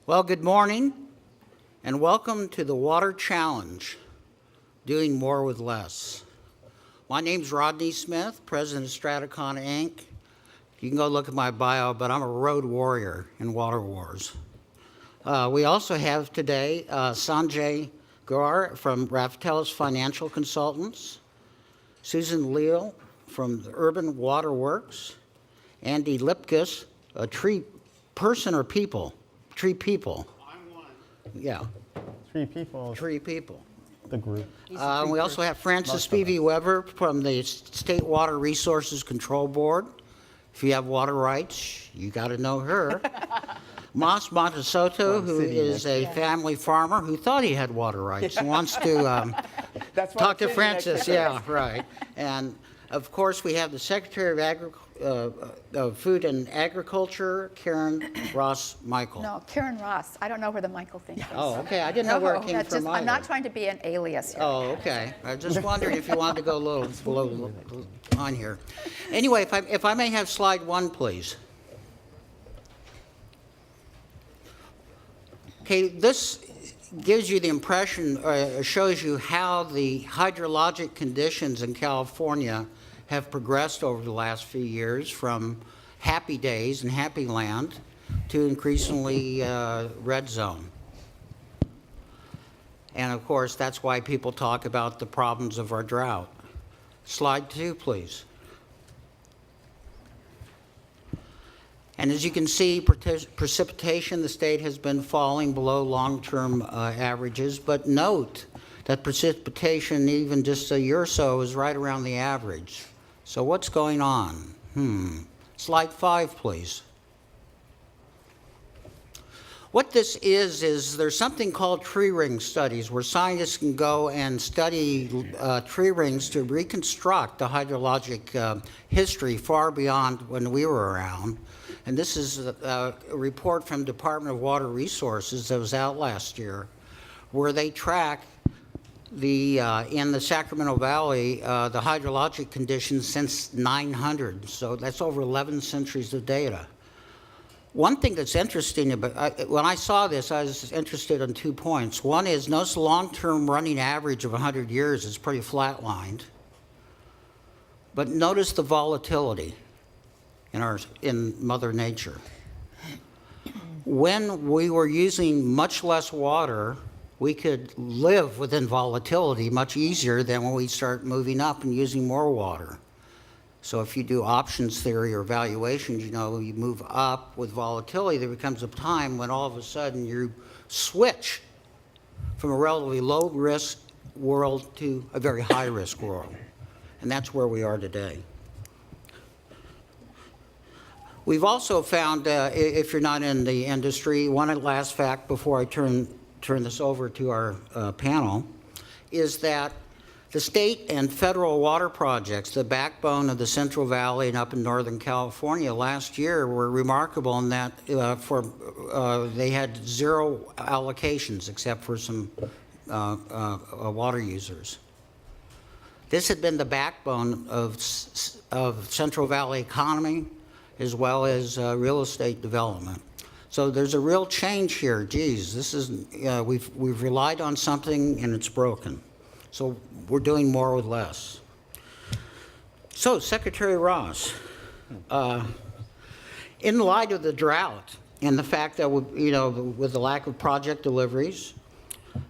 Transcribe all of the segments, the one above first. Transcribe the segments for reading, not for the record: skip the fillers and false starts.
Well, good morning, and welcome to the Water Challenge, Doing More with Less. My name's Rodney Smith, president of Straticon Inc. You can go look at my bio, but I'm a road warrior in water wars. We also have today Sanjay Gaur from Raftellus Financial Consultants, Susan Leal from the Urban Water Works, Andy Lipkus, a tree person or people? Tree people. I'm one. Yeah. Three people. Tree people. The group. We also have Frances Spivey Weber from the State Water Resources Control Board. If you have water rights, you got to know her. Mas Montesoto, who is a family farmer who thought he had water rights and wants to talk to Frances. Yeah, right. And of course, we have the Secretary of Food and Agriculture, Karen Ross Michael. No, Karen Ross. I don't know where the Michael thing comes Oh, okay. I didn't know where it came that's from just, either. I'm not trying to be an alias here. Oh, okay. I just wondered if you wanted to go a little below on here. Anyway, if I may have slide one, please. Okay, this gives you the impression, shows you how the hydrologic conditions in California have progressed over the last few years from happy days and happy land to increasingly red zone. And of course, that's why people talk about the problems of our drought. Slide two, please. And as you can see, precipitation in the state has been falling below long-term averages, but note that precipitation even just a year or so is right around the average. So what's going on? Slide five, please. What this is there's something called tree ring studies where scientists can go and study tree rings to reconstruct the hydrologic history far beyond when we were around. And this is a report from Department of Water Resources that was out last year, where they track in the Sacramento Valley, the hydrologic conditions since 900. So that's over 11 centuries of data. One thing that's interesting about, when I saw this, I was interested in 2 points. One is, notice the long-term running average of 100 years is pretty flatlined. But notice the volatility in Mother Nature. When we were using much less water, we could live within volatility much easier than when we start moving up and using more water. So if you do options theory or valuations, you know, you move up with volatility, there becomes a time when all of a sudden you switch from a relatively low risk world to a very high risk world. And that's where we are today. We've also found, if you're not in the industry, one last fact before I turn this over to our panel, is that the state and federal water projects, the backbone of the Central Valley and up in Northern California last year, were remarkable in that they had zero allocations except for some water users. This had been the backbone of Central Valley economy as well as real estate development. So there's a real change here. Geez, this is we've relied on something and it's broken. So we're doing more with less. So Secretary Ross, in light of the drought and the fact that with the lack of project deliveries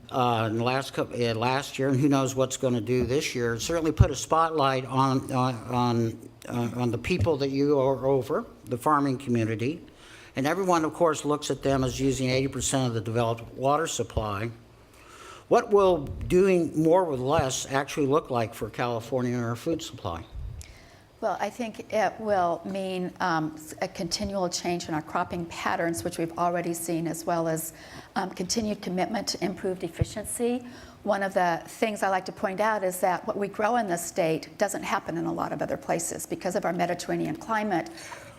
in the last year, and who knows what's going to do this year, it certainly put a spotlight on the people that you are over, the farming community. And everyone, of course, looks at them as using 80% of the developed water supply. What will doing more with less actually look like for California and our food supply? Well, I think it will mean a continual change in our cropping patterns, which we've already seen, as well as continued commitment to improved efficiency. One of the things I like to point out is that what we grow in this state doesn't happen in a lot of other places. Because of our Mediterranean climate,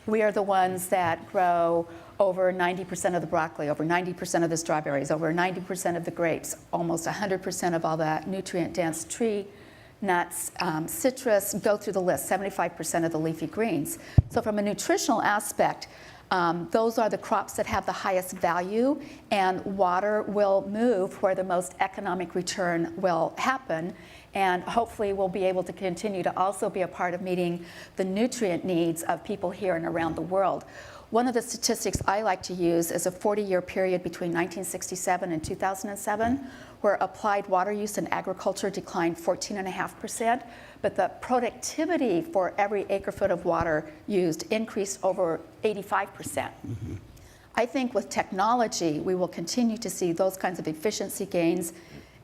we are the ones that grow over 90% of the broccoli, over 90% of the strawberries, over 90% of the grapes, almost 100% of all the nutrient-dense tree nuts, citrus, go through the list, 75% of the leafy greens. So from a nutritional aspect, Those are the crops that have the highest value, and water will move where the most economic return will happen. And hopefully we'll be able to continue to also be a part of meeting the nutrient needs of people here and around the world. One of the statistics I like to use is a 40-year period between 1967 and 2007, where applied water use in agriculture declined 14.5%, but the productivity for every acre-foot of water used increased over 85%. I think with technology, we will continue to see those kinds of efficiency gains,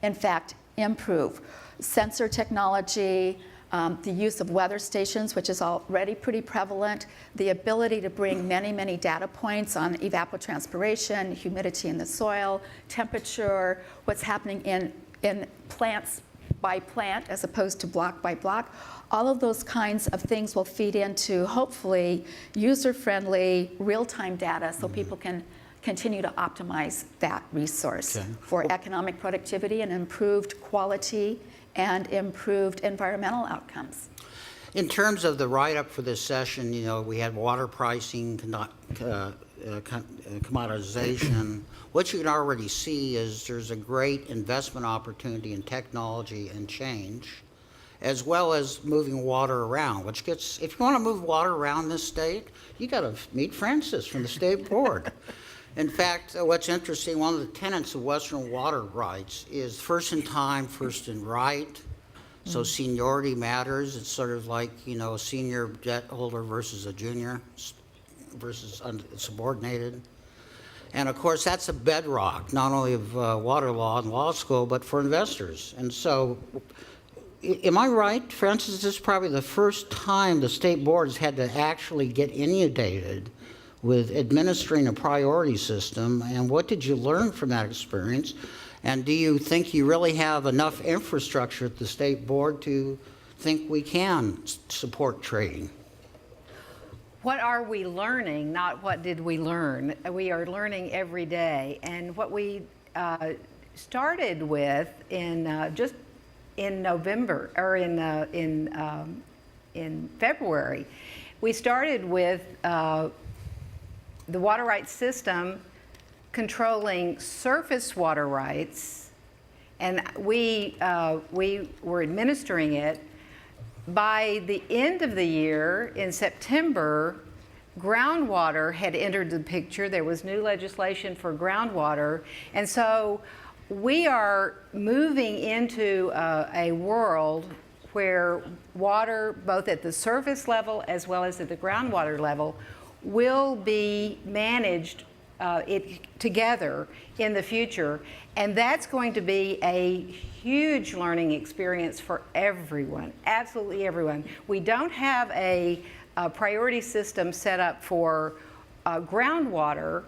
in fact, improve. Sensor technology, the use of weather stations, which is already pretty prevalent, the ability to bring many, many data points on evapotranspiration, humidity in the soil, temperature, what's happening in plants by plant as opposed to block by block. All of those kinds of things will feed into, hopefully, user-friendly, real-time data so people can continue to optimize that resource for economic productivity and improved quality and improved environmental outcomes. In terms of the write-up for this session, you know, we had water pricing, commoditization. What you can already see is there's a great investment opportunity in technology and change, as well as moving water around, which gets, if you want to move water around this state, you got to meet Francis from the state board. In fact, what's interesting, one of the tenets of Western water rights is first in time, first in right. So seniority matters. It's sort of like, you know, a senior debt holder versus a junior versus subordinated. And of course, that's a bedrock, not only of water law and law school, but for investors. And so, am I right, Francis? This is probably the first time the state board has had to actually get inundated with administering a priority system, and what did you learn from that experience? And do you think you really have enough infrastructure at the state board to think we can support trading? What are we learning, not what did we learn? We are learning every day. And what we started with just in November, or in February, we started with the water rights system controlling surface water rights, and we were administering it. By the end of the year, in September, groundwater had entered the picture. There was new legislation for groundwater, and so we are moving into a world where water, both at the surface level as well as at the groundwater level, will be managed together in the future. And that's going to be a huge learning experience for everyone, absolutely everyone. We don't have a priority system set up for groundwater,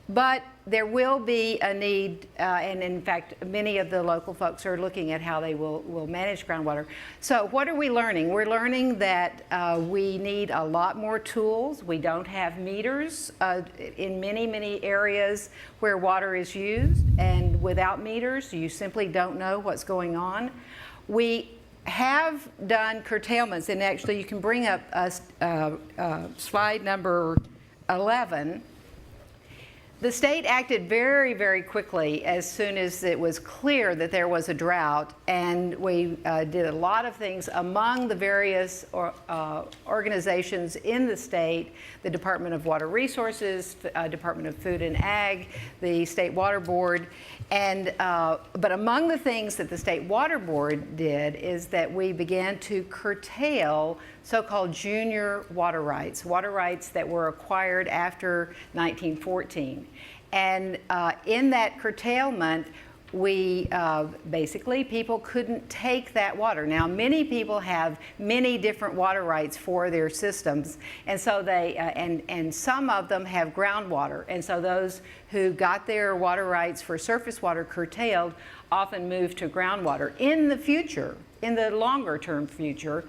but there will be a need, and in fact, many of the local folks are looking at how they will manage groundwater. So what are we learning? We're learning that we need a lot more tools. We don't have meters in many, many areas where water is used, and without meters, you simply don't know what's going on. We have done curtailments, and actually you can bring up slide number 11. The state acted very, very quickly as soon as it was clear that there was a drought, and we did a lot of things among the various organizations in the state, the Department of Water Resources, Department of Food and Ag, the State Water Board, and but among the things that the State Water Board did is that we began to curtail so-called junior water rights that were acquired after 1914. And in that curtailment, we basically, people couldn't take that water. Now, many people have many different water rights for their systems, and so they, and some of them have groundwater, and so those who got their water rights for surface water curtailed often move to groundwater. In the future, in the longer term future,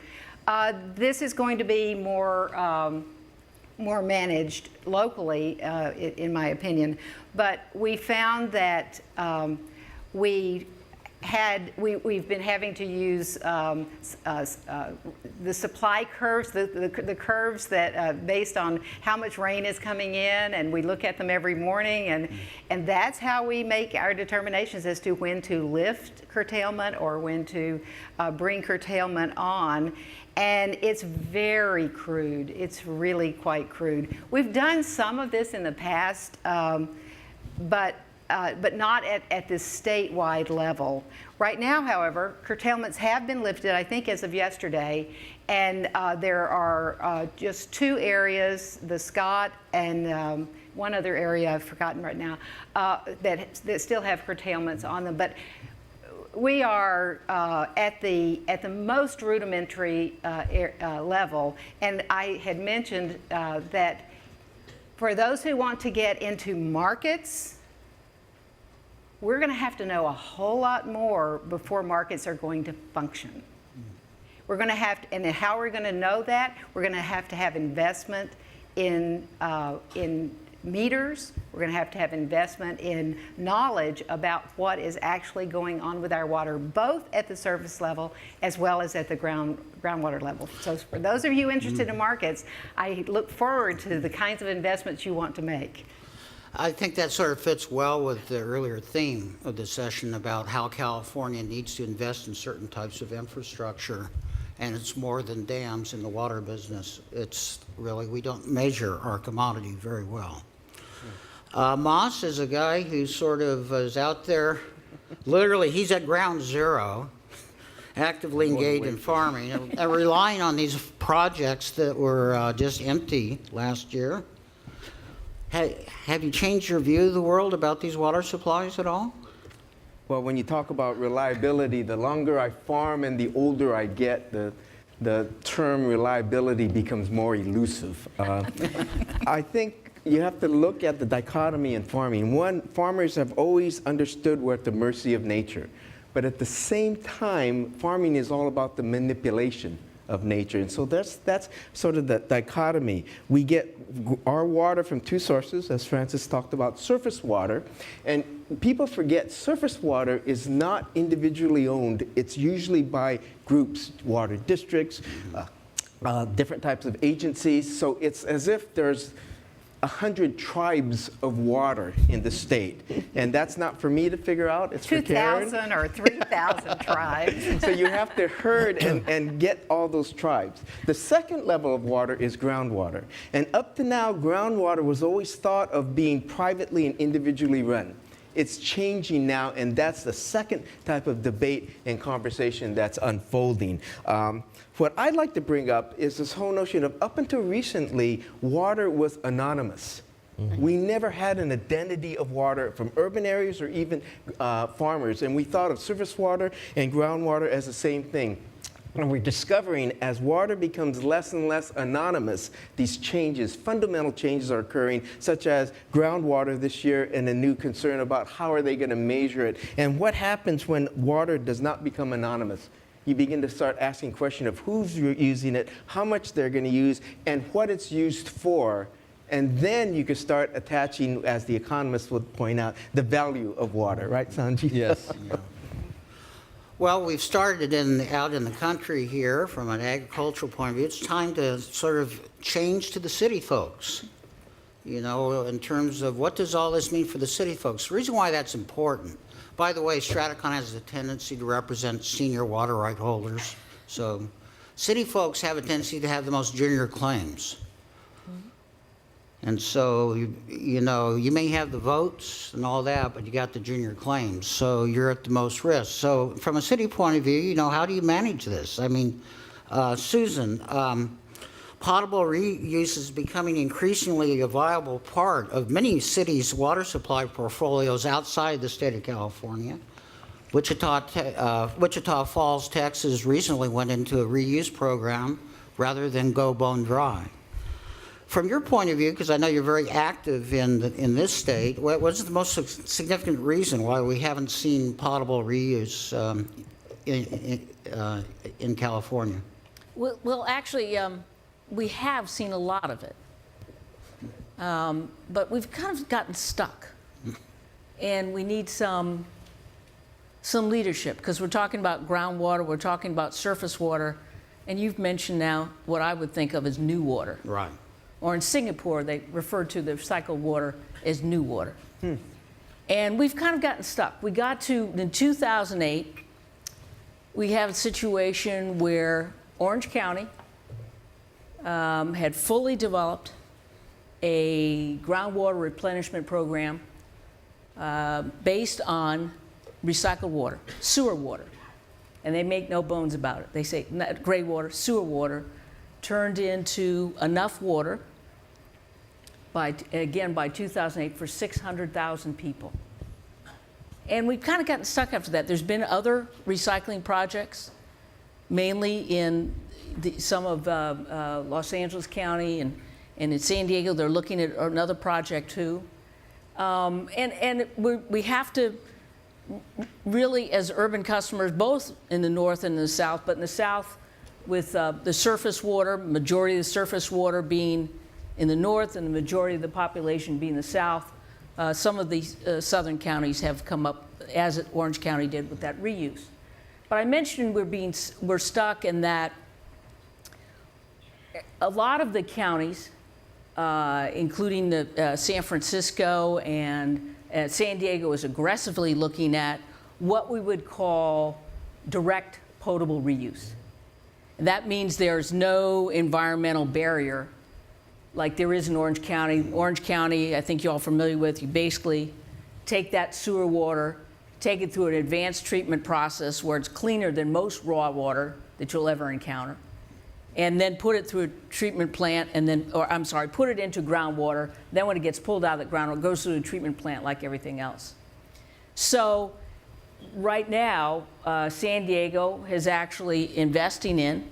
this is going to be more managed locally, in my opinion. But we found that we we've been having to use the supply curves, the curves that based on how much rain is coming in, and we look at them every morning, and that's how we make our determinations as to when to lift curtailment or when to bring curtailment on. And it's very crude. It's really quite crude. We've done some of this in the past, but not at this statewide level. Right now, however, curtailments have been lifted, I think as of yesterday, and there are just 2 areas, the Scott and one other area I've forgotten right now, that still have curtailments on them. But we are at the most rudimentary level, and I had mentioned that for those who want to get into markets, we're going to have to know a whole lot more before markets are going to function. We're going to have to, and how we're going to know that, we're going to have investment in meters. We're going to have investment in knowledge about what is actually going on with our water, both at the surface level as well as at the groundwater level. So for those of you interested in markets, I look forward to the kinds of investments you want to make. I think that sort of fits well with the earlier theme of the session about how California needs to invest in certain types of infrastructure. And it's more than dams in the water business. It's really, we don't measure our commodity very well. Moss is a guy who sort of is out there, literally, he's at ground zero, actively engaged in farming, and relying on these projects that were just empty last year. Have you changed your view of the world about these water supplies at all? Well, when you talk about reliability, the longer I farm and the older I get, the term reliability becomes more elusive. I think you have to look at the dichotomy in farming. One, farmers have always understood we're at the mercy of nature. But at the same time, farming is all about the manipulation of nature. And so that's sort of the dichotomy. We get our water from 2 sources, as Francis talked about, surface water. And people forget surface water is not individually owned. It's usually by groups, water districts, different types of agencies. So it's as if there's 100 tribes of water in the state. And that's not for me to figure out, it's for Karen. 2,000 or 3,000 tribes. So you have to herd and get all those tribes. The second level of water is groundwater. And up to now, groundwater was always thought of being privately and individually run. It's changing now, and that's the second type of debate and conversation that's unfolding. What I'd like to bring up is this whole notion of, up until recently, water was anonymous. We never had an identity of water from urban areas or even farmers, and we thought of surface water and groundwater as the same thing. And we're discovering as water becomes less and less anonymous, these changes, fundamental changes are occurring, such as groundwater this year and a new concern about how are they going to measure it. And what happens when water does not become anonymous? You begin to start asking questions of who's using it, how much they're going to use, and what it's used for. And then you can start attaching, as the economists would point out, the value of water. Right, Sanji? Yes. Yeah. Well, we've started out in the country here from an agricultural point of view. It's time to sort of change to the city folks, you know, in terms of what does all this mean for the city folks. The reason why that's important, by the way, Strathcon has a tendency to represent senior water right holders. So city folks have a tendency to have the most junior claims. And so, you know, you may have the votes and all that, but you got the junior claims, so you're at the most risk. So from a city point of view, you know, how do you manage this? I mean, Susan, potable reuse is becoming increasingly a viable part of many cities' water supply portfolios outside the state of California. Wichita Falls, Texas recently went into a reuse program rather than go bone dry. From your point of view, because I know you're very active in this state, what's the most significant reason why we haven't seen potable reuse in California? Well, actually, we have seen a lot of it, but we've kind of gotten stuck, and we need some some leadership, because we're talking about groundwater, we're talking about surface water, and you've mentioned now what I would think of as new water. Right. Or in Singapore, they refer to the recycled water as new water. And we've kind of gotten stuck. We got to, in 2008, we have a situation where Orange County had fully developed a groundwater replenishment program based on recycled water, sewer water. And they make no bones about it. They say gray water, sewer water, turned into enough water by 2008 for 600,000 people. And we've kind of gotten stuck after that. There's been other recycling projects, mainly in some of Los Angeles County and in San Diego. They're looking at another project too. And we have to really, as urban customers, both in the north and in the south, but in the south with the surface water, majority of the surface water being in the north and the majority of the population being the south, some of the southern counties have come up, as Orange County did, with that reuse. But I mentioned we're stuck in that a lot of the counties, including the San Francisco and San Diego, is aggressively looking at what we would call direct potable reuse. And that means there's no environmental barrier like there is in Orange County. Orange County, I think you're all familiar with, you basically take that sewer water, take it through an advanced treatment process where it's cleaner than most raw water that you'll ever encounter, and then put it through a treatment plant, and then, put it into groundwater. Then when it gets pulled out of the groundwater, it goes through a treatment plant like everything else. So right now, San Diego is actually investing in,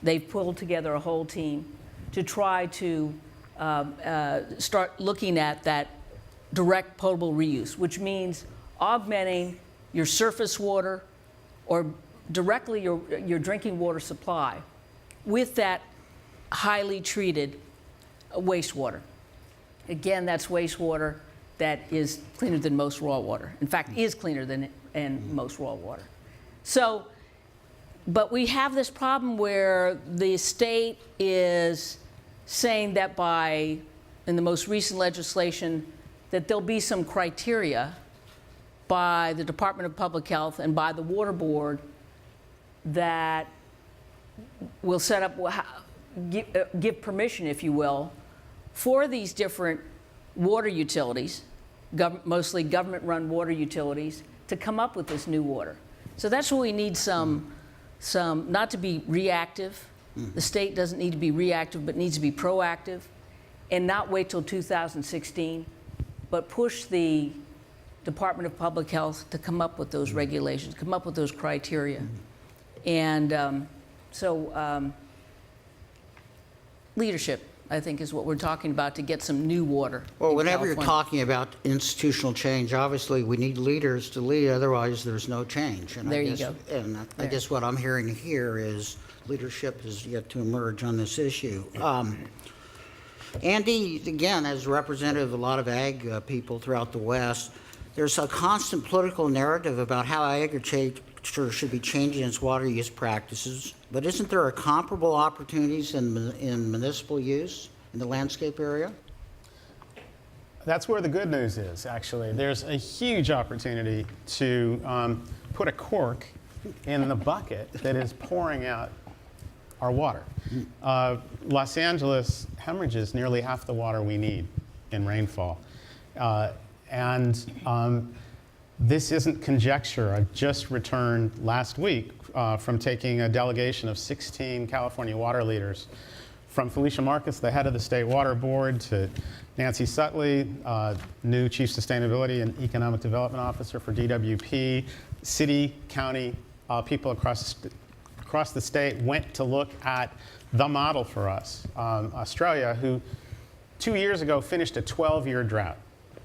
they've pulled together a whole team to try to start looking at that direct potable reuse, which means augmenting your surface water or directly your drinking water supply with that highly treated wastewater. Again, that's wastewater that is cleaner than most raw water. In fact, is cleaner than most raw water. So, but we have this problem where the state is saying that in the most recent legislation, that there'll be some criteria by the Department of Public Health and by the Water Board that will set up, give permission, if you will, for these different water utilities, mostly government-run water utilities, to come up with this new water. So that's where we need some not to be reactive. The state doesn't need to be reactive, but needs to be proactive, and not wait till 2016, but push the Department of Public Health to come up with those regulations, come up with those criteria. And leadership, I think, is what we're talking about to get some new water. Well, in whenever you're California. talking about institutional change, obviously we need leaders to lead, otherwise there's no change. And There I you guess, go. And I guess what I'm hearing here is leadership is yet to emerge on this issue. Andy, again, as a representative of a lot of ag people throughout the West, there's a constant political narrative about how agriculture should be changing its water use practices, but isn't there a comparable opportunities in municipal use in the landscape area? That's where the good news is, actually. There's a huge opportunity to put a cork in the bucket that is pouring out our water. Los Angeles hemorrhages nearly half the water we need in rainfall. This isn't conjecture. I just returned last week from taking a delegation of 16 California water leaders, from Felicia Marcus, the head of the State Water Board, to Nancy Sutley, new Chief Sustainability and Economic Development Officer for DWP, city, county people across the state went to look at the model for us, Australia, who 2 years ago finished a 12-year drought.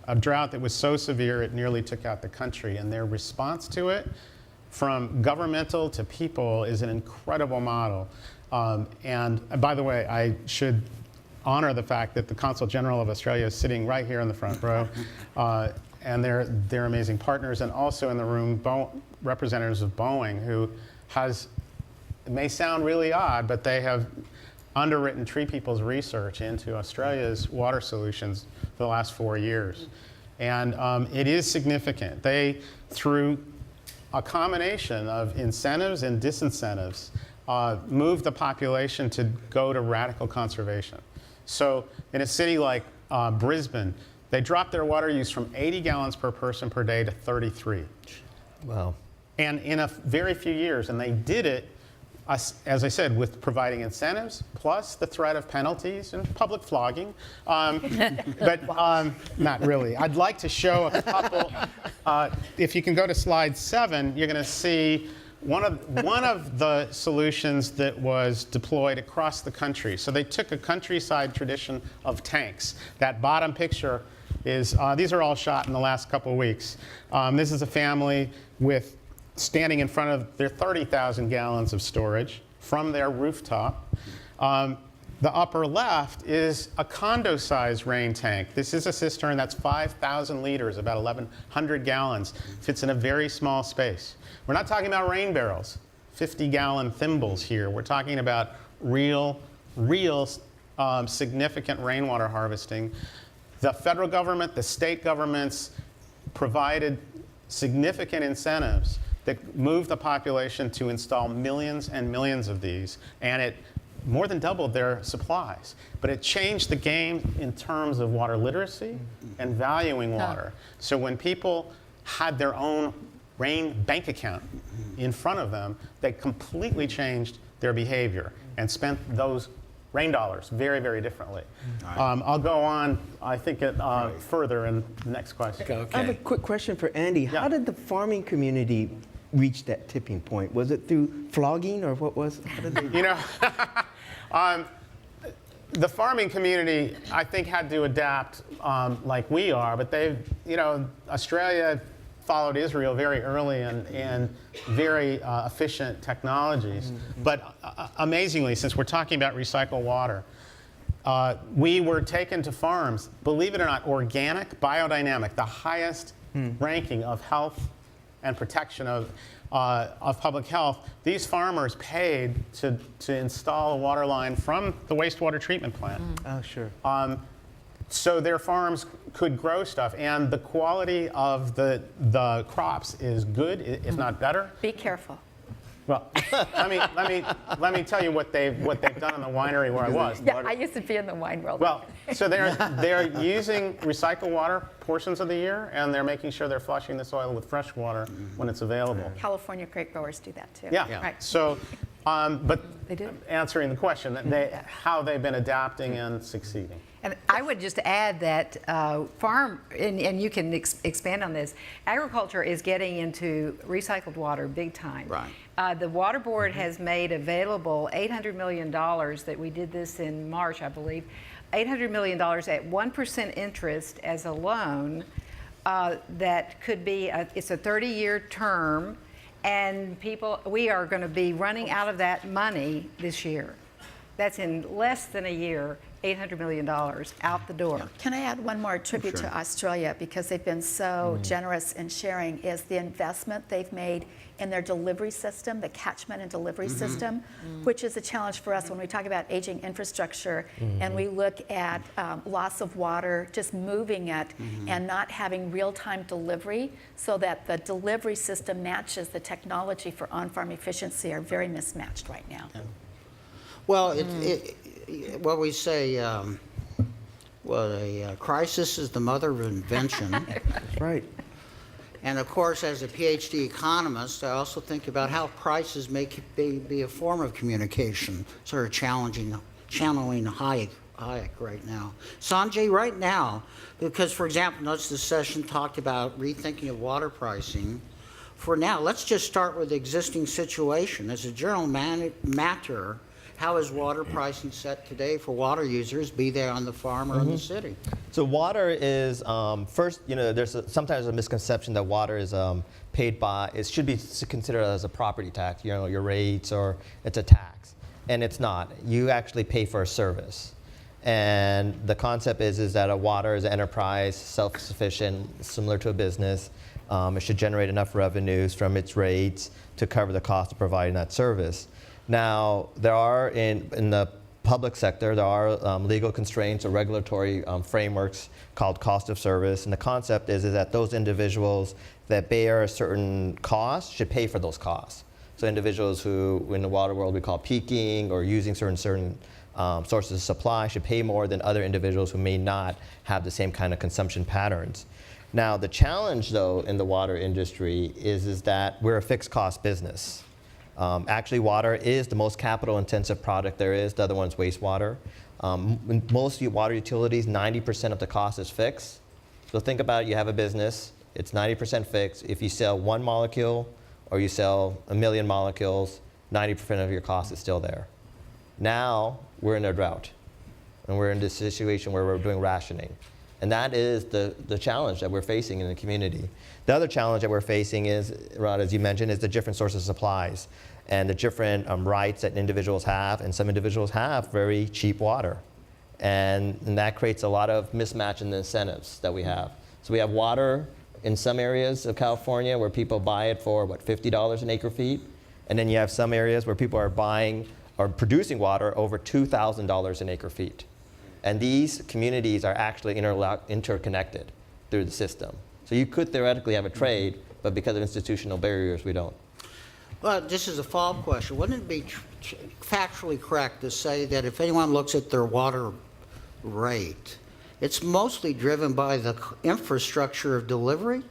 A drought that was so severe it nearly took out the country, and their response to it, from governmental to people, is an incredible model. And by the way, I should honor the fact that the Consul General of Australia is sitting right here in the front row, and they're amazing partners. And also in the room, representatives of Boeing, who has, it may sound really odd, but they have underwritten Tree People's research into Australia's water solutions for the last 4 years. And it is significant. They, through a combination of incentives and disincentives, move the population to go to radical conservation. So in a city like Brisbane, they dropped their water use from 80 gallons per person per day to 33. Wow. And in a very few years, and they did it, as I said, with providing incentives, plus the threat of penalties and public flogging. But not really. I'd like to show a couple. If you can go to slide 7, you're going to see one of the solutions that was deployed across the country. So they took a countryside tradition of tanks. That bottom picture is, these are all shot in the last couple of weeks. This is a family with standing in front of their 30,000 gallons of storage from their rooftop. The upper left is a condo-sized rain tank. This is a cistern that's 5,000 liters, about 1,100 gallons. Fits in a very small space. We're not talking about rain barrels, 50-gallon thimbles here. We're talking about real significant rainwater harvesting. The federal government, the state governments provided significant incentives that moved the population to install millions and millions of these, and it more than doubled their supplies. But it changed the game in terms of water literacy and valuing water. So when people had their own rain bank account in front of them, they completely changed their behavior and spent those rain dollars very, very differently. I'll go on, I think, further in the next question. I have a quick question for Andy. Yeah. How did the farming community reach that tipping point? Was it through flogging, or what was? How did they? You know, the farming community, I think, had to adapt like we are, but they've, you know, Australia followed Israel very early in very efficient technologies. But amazingly, since we're talking about recycled water, we were taken to farms, believe it or not, organic, biodynamic, the highest ranking of health and protection of public health. These farmers paid to install a water line from the wastewater treatment plant. Oh, sure. So their farms could grow stuff, and the quality of the crops is good, if not better. Be careful. Well, let me tell you what they've done in the winery where I was. Yeah, I used to be in the wine world. Well, so they're using recycled water portions of the year, and they're making sure they're flushing the soil with fresh water when it's available. California grape growers do that too. Yeah. Right. So, but They do. answering the question, how they've been adapting and succeeding. And I would just add that farm, and you can expand on this, agriculture is getting into recycled water big time. Right. The Water Board has made available $800 million, that we did this in March, I believe, $800 million at 1% interest as a loan that could be, it's a 30-year term, and we are going to be running out of that money this year. That's in less than a year. $800 million out the door. Can I add one more tribute Sure. to Australia, because they've been so generous in sharing, is the investment they've made in their delivery system, the catchment and delivery system, which is a challenge for us when we talk about aging infrastructure and we look at loss of water, just moving it and not having real-time delivery, so that the delivery system matches the technology for on-farm efficiency are very mismatched right now. Well, what we say, a crisis is the mother of invention. That's right. And of course, as a PhD economist, I also think about how prices may be a form of communication, sort of channeling Hayek right now. Sanjay, right now, because, for example, notice this session talked about rethinking of water pricing. For now, let's just start with the existing situation. As a general matter, how is water pricing set today for water users, be they on the farm or in the city? So water is, first, you know, there's sometimes a misconception that water is paid by, it should be considered as a property tax, you know, your rates, or it's a tax. And it's not. You actually pay for a service. And the concept is that a water is an enterprise, self-sufficient, similar to a business. It should generate enough revenues from its rates to cover the cost of providing that service. Now, there are in the public sector, there are legal constraints or regulatory frameworks called cost of service. And the concept is that those individuals that bear a certain cost should pay for those costs. So individuals who, in the water world, we call peaking or using certain sources of supply should pay more than other individuals who may not have the same kind of consumption patterns. Now, the challenge, though, in the water industry is that we're a fixed cost business. Actually, water is the most capital-intensive product there is. The other one's wastewater. In most water utilities, 90% of the cost is fixed. So think about it, you have a business, it's 90% fixed. If you sell 1 molecule or you sell 1 million molecules, 90% of your cost is still there. Now, we're in a drought, and we're in this situation where we're doing rationing. And that is the challenge that we're facing in the community. The other challenge that we're facing is, Rod, as you mentioned, is the different sources of supplies and the different rights that individuals have, and some individuals have very cheap water. And that creates a lot of mismatch in the incentives that we have. So we have water in some areas of California where people buy it for, $50 an acre feet? And then you have some areas where people are buying or producing water over $2,000 an acre feet. And these communities are actually interconnected through the system. So you could theoretically have a trade, but because of institutional barriers, we don't. Well, this is a follow-up question. Wouldn't it be factually correct to say that if anyone looks at their water rate, it's mostly driven by the infrastructure of delivery?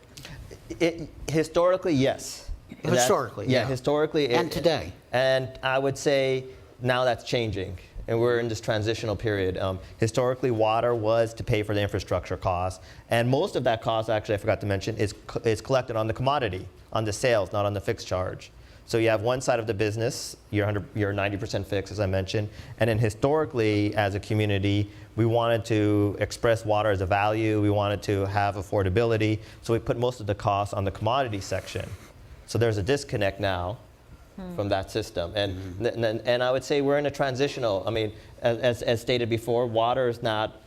Historically, yes. Historically, Yeah, yeah. historically. And today? And I would say now that's changing. And we're in this transitional period. Historically, water was to pay for the infrastructure costs. And most of that cost, actually, I forgot to mention, is collected on the commodity, on the sales, not on the fixed charge. So you have one side of the business, you're 90% fixed, as I mentioned. And then historically, as a community, we wanted to express water as a value. We wanted to have affordability. So we put most of the costs on the commodity section. So there's a disconnect now from that system. And I would say we're in a transitional, I mean, as stated before, water is not,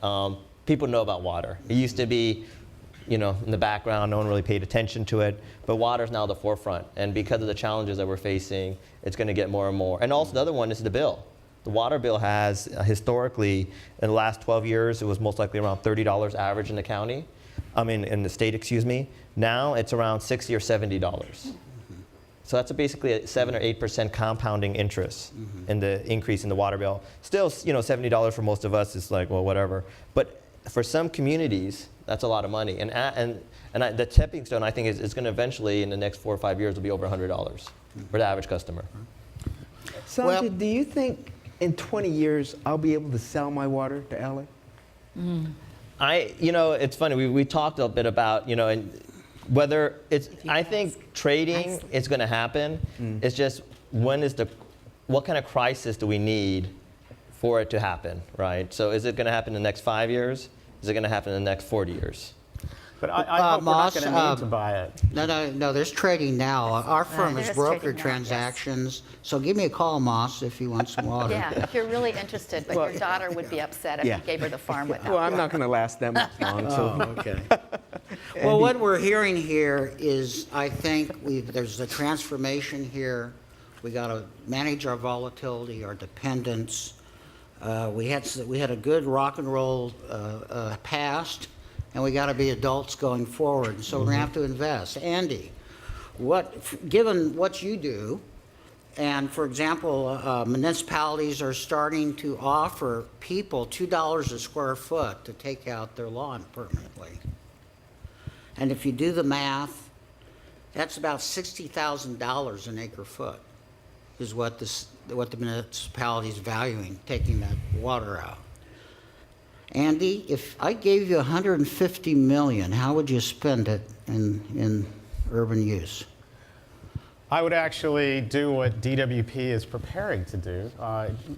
people know about water. It used to be, in the background, no one really paid attention to it, but water is now the forefront. And because of the challenges that we're facing, it's going to get more and more. And also the other one is the bill. The water bill has historically, in the last 12 years, it was most likely around $30 average in the county. In the state, excuse me. Now it's around $60 or $70. So that's basically a 7 or 8% compounding interest in the increase in the water bill. Still, $70 for most of us is like, well, whatever. But for some communities, that's a lot of money. And the tipping stone, I think, is going to eventually, in the next 4 or 5 years, will be over $100 for the average customer. Sanjay, Well- do you think in 20 years I'll be able to sell my water to LA? It's funny. We talked a bit about, and whether it's. I think trading is going to happen. It's just what kind of crisis do we need for it to happen, right? So is it going to happen in the next 5 years? Is it going to happen in the next 40 years? But I hope Moss, we're not going to need to buy it. No, there's trading now. Our firm there has is brokered trading now, yes. transactions. So give me a call, Moss, if you want some water. Yeah, if you're really interested, but your daughter would be upset if Yeah. you gave her the farm without. Well, I'm not going to last that much long. So Okay. Well, what we're hearing here is, I think there's a transformation here. We got to manage our volatility, our dependence. We had a good rock and roll past, and we got to be adults going forward. And so we're going to have to invest. Andy, given what you do, and for example, municipalities are starting to offer people $2 a square foot to take out their lawn permanently. And if you do the math, that's about $60,000 an acre foot is what the municipality is valuing, taking that water out. Andy, if I gave you $150 million, how would you spend it in urban use? I would actually do what DWP is preparing to do.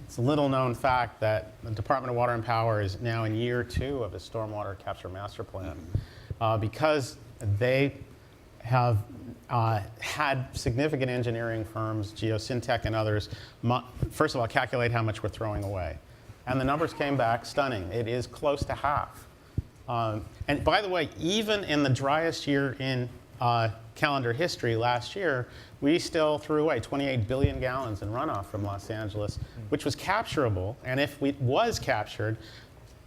It's a little known fact that the Department of Water and Power is now in year 2 of the Stormwater Capture Master Plan. Because they have had significant engineering firms, Geosyntec and others, first of all, calculate how much we're throwing away. And the numbers came back stunning. It is close to half. And by the way, even in the driest year in calendar history last year, we still threw away 28 billion gallons in runoff from Los Angeles, which was capturable. And if it was captured,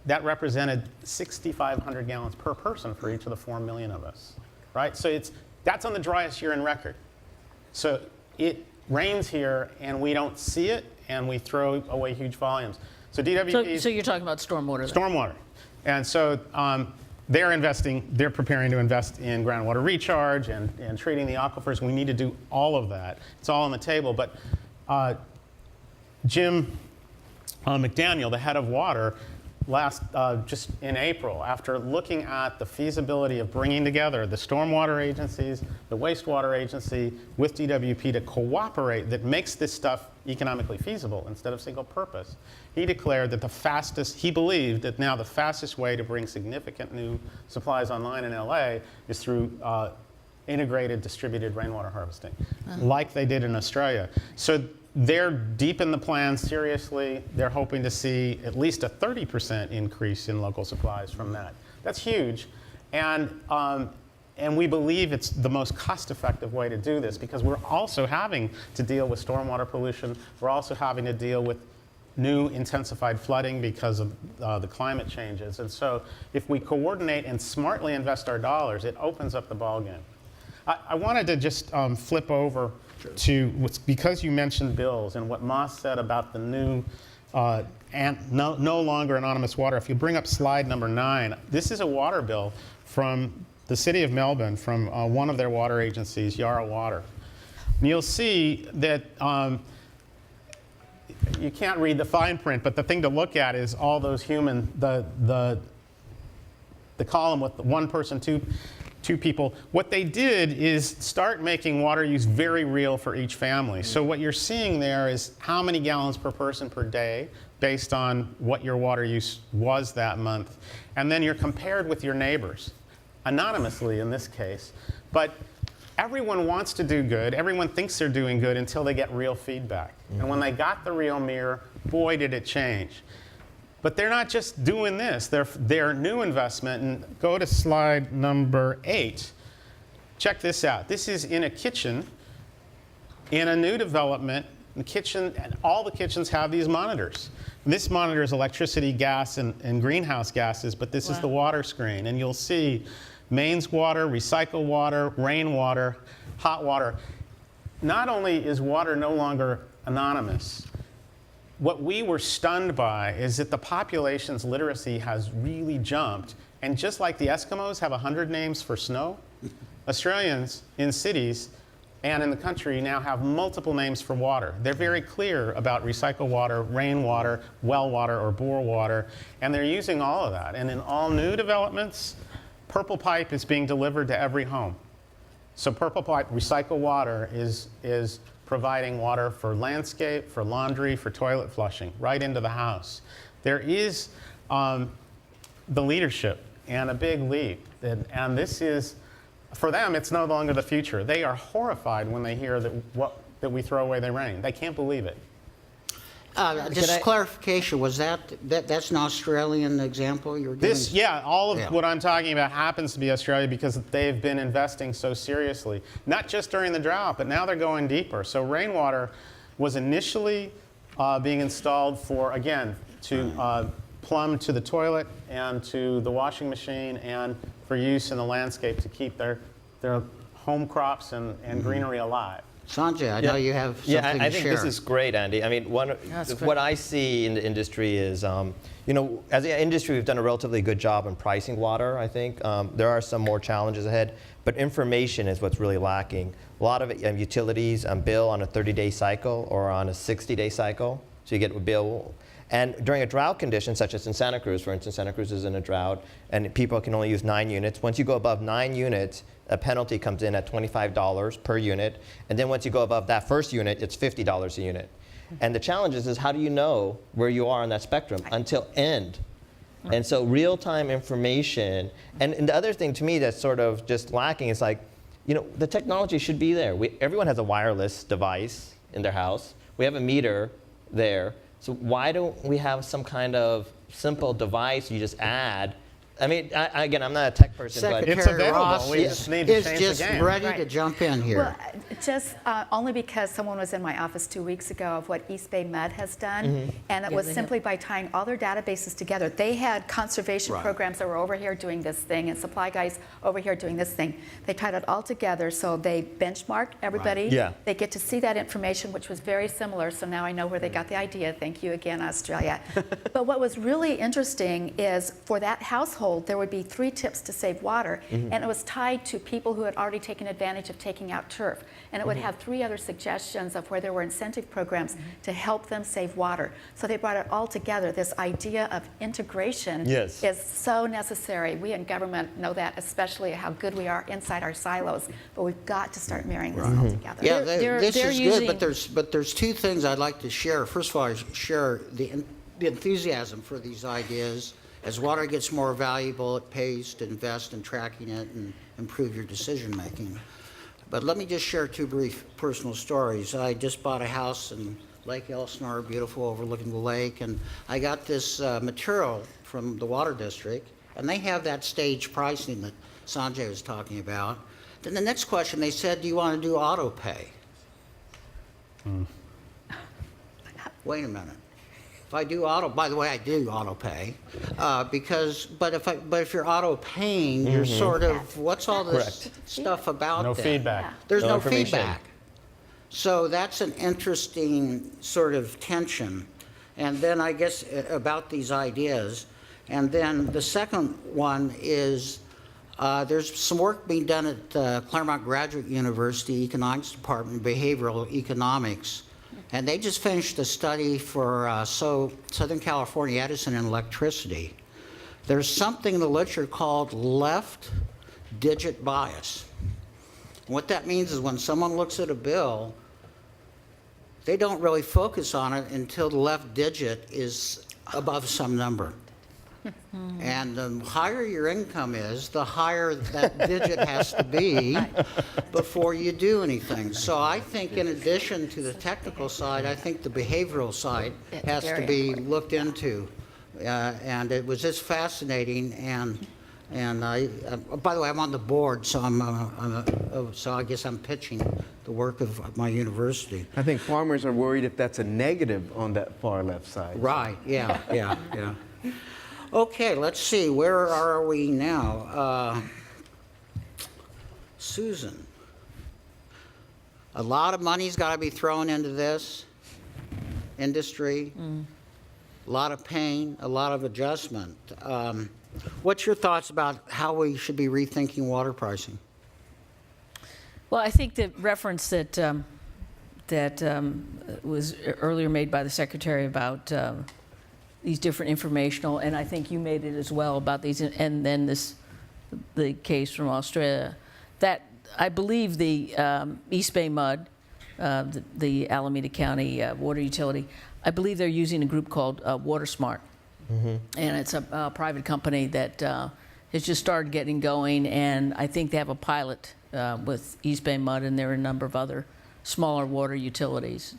that represented 6,500 gallons per person for each of the 4 million of us, right? So that's on the driest year in record. So it rains here, and we don't see it, and we throw away huge volumes. So DWP. So you're talking about stormwater then? Stormwater. And so they're preparing to invest in groundwater recharge and treating the aquifers. We need to do all of that. It's all on the table. But Jim McDaniel, the head of water, just in April, after looking at the feasibility of bringing together the stormwater agencies, the wastewater agency with DWP to cooperate that makes this stuff economically feasible instead of single purpose, he declared that he believed that now the fastest way to bring significant new supplies online in LA is through integrated distributed rainwater harvesting, like they did in Australia. So they're deep in the plan seriously. They're hoping to see at least a 30% increase in local supplies from that. That's huge. And we believe it's the most cost-effective way to do this because we're also having to deal with stormwater pollution. We're also having to deal with new intensified flooding because of the climate changes. And so if we coordinate and smartly invest our dollars, it opens up the ballgame. I wanted to just flip over to because you mentioned bills and what Moss said about the new and no longer anonymous water. If you bring up slide number 9, this is a water bill from the city of Melbourne from one of their water agencies, Yarra Water. And you'll see that you can't read the fine print, but the thing to look at is all those the column with one person, two people. What they did is start making water use very real for each family. So what you're seeing there is how many gallons per person per day based on what your water use was that month. And then you're compared with your neighbors, anonymously in this case. But everyone wants to do good. Everyone thinks they're doing good until they get real feedback. And when they got the real mirror, boy, did it change. But they're not just doing this. Their new investment, and go to slide number 8. Check this out. This is in a kitchen in a new development. The kitchen, and all the kitchens have these monitors. This monitors electricity, gas, and greenhouse gases, but this is the water screen. And you'll see mains water, recycled water, rainwater, hot water. Not only is water no longer anonymous, what we were stunned by is that the population's literacy has really jumped. And just like the Eskimos have 100 names for snow, Australians in cities and in the country now have multiple names for water. They're very clear about recycled water, rainwater, well water, or bore water, and they're using all of that. And in all new developments, Purple Pipe is being delivered to every home. So Purple Pipe recycled water is providing water for landscape, for laundry, for toilet flushing, right into the house. There is the leadership and a big leap. And this is, for them, it's no longer the future. They are horrified when they hear that we throw away the rain. They can't believe it. Just clarification, was that's an Australian example you were giving? All of what I'm talking about happens to be Australia because they've been investing so seriously, not just during the drought, but now they're going deeper. So rainwater was initially being installed for, again, to plumb to the toilet and to the washing machine and for use in the landscape to keep their home crops and greenery alive. Sanjay, I know you have something to share. I think this is great, Andy. I mean, what I see in the industry is, as an industry, we've done a relatively good job in pricing water, I think. There are some more challenges ahead, but information is what's really lacking. A lot of utilities bill on a 30-day cycle or on a 60-day cycle, so you get a bill. And during a drought condition, such as in Santa Cruz, for instance, Santa Cruz is in a drought, and people can only use 9 units. Once you go above 9 units, a penalty comes in at $25 per unit. And then once you go above that first unit, it's $50 a unit. And the challenge is how do you know where you are on that spectrum until end? And so real-time information. And the other thing to me that's sort of just lacking is the technology should be there. Everyone has a wireless device in their house. We have a meter there. So why don't we have some kind of simple device you just add I mean, again, I'm not a tech person, but It's Secretary available. Ross We just need to is change the just game. ready to Right. jump in here. Well, just only because someone was in my office 2 weeks ago of what East Bay Mud has done, and it Yeah, was they simply by tying all their databases together. They had conservation Right. programs that were over here doing this thing, and supply guys over here doing this thing. They tied it all together, so they benchmarked everybody. Yeah. They get to see that information, which was very similar, so now I know where they got the idea. Thank you again, Australia. But what was really interesting is for that household, there would be 3 tips to save water, and it was tied to people who had already taken advantage of taking out turf. And it would have 3 other suggestions of where there were incentive programs to help them save water. So they brought it all together. This idea of integration Yes. is so necessary. We in government know that, especially how good we are inside our silos, but we've got to start marrying this all together. Yeah, They're- this they're is good, using- but there's 2 things I'd like to share. First of all, I share the enthusiasm for these ideas. As water gets more valuable, it pays to invest in tracking it and improve your decision making. But let me just share 2 brief personal stories. I just bought a house in Lake Elsinore, beautiful, overlooking the lake, and I got this material from the Water District, and they have that stage pricing that Sanjay was talking about. Then the next question, they said, do you want to do auto pay? Wait a minute. If I do by the way, I do auto pay, but if you're auto paying, you're sort of, what's all this Correct. stuff about No that? feedback. There's No no information. feedback. So that's an interesting sort of tension. And then I guess about these ideas. And then the second one is there's some work being done at Claremont Graduate University Economics Department, Behavioral Economics. And they just finished a study for Southern California Edison and electricity. There's something in the literature called left digit bias. And what that means is when someone looks at a bill, they don't really focus on it until the left digit is above some number. And the higher your income is, the higher that digit has to be before you do anything. So I think in addition to the technical side, I think the behavioral side has to be looked into. And it was just fascinating. And by the way, I'm on the board, so so I guess I'm pitching the work of my university. I think farmers are worried if that's a negative on that far left side. Right, yeah. Okay, let's see, where are we now? Susan, a lot of money's got to be thrown into this industry, a lot of pain, a lot of adjustment. What's your thoughts about how we should be rethinking water pricing? Well, I think the reference that was earlier made by the Secretary about these different informational, and I think you made it as well about these, and then the case from Australia, that I believe the East Bay Mud, the Alameda County water utility, I believe they're using a group called WaterSmart. And it's a private company that has just started getting going, and I think they have a pilot with East Bay Mud, and there are a number of other smaller water utilities.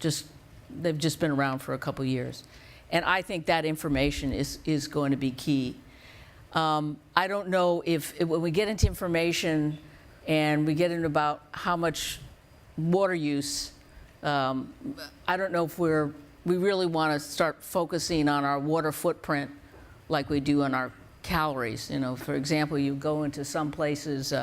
They've just been around for a couple years. And I think that information is going to be key. I don't know if when we get into information and we get into about how much water use, I don't know if we really want to start focusing on our water footprint like we do on our calories. You know, for example, you go into some places,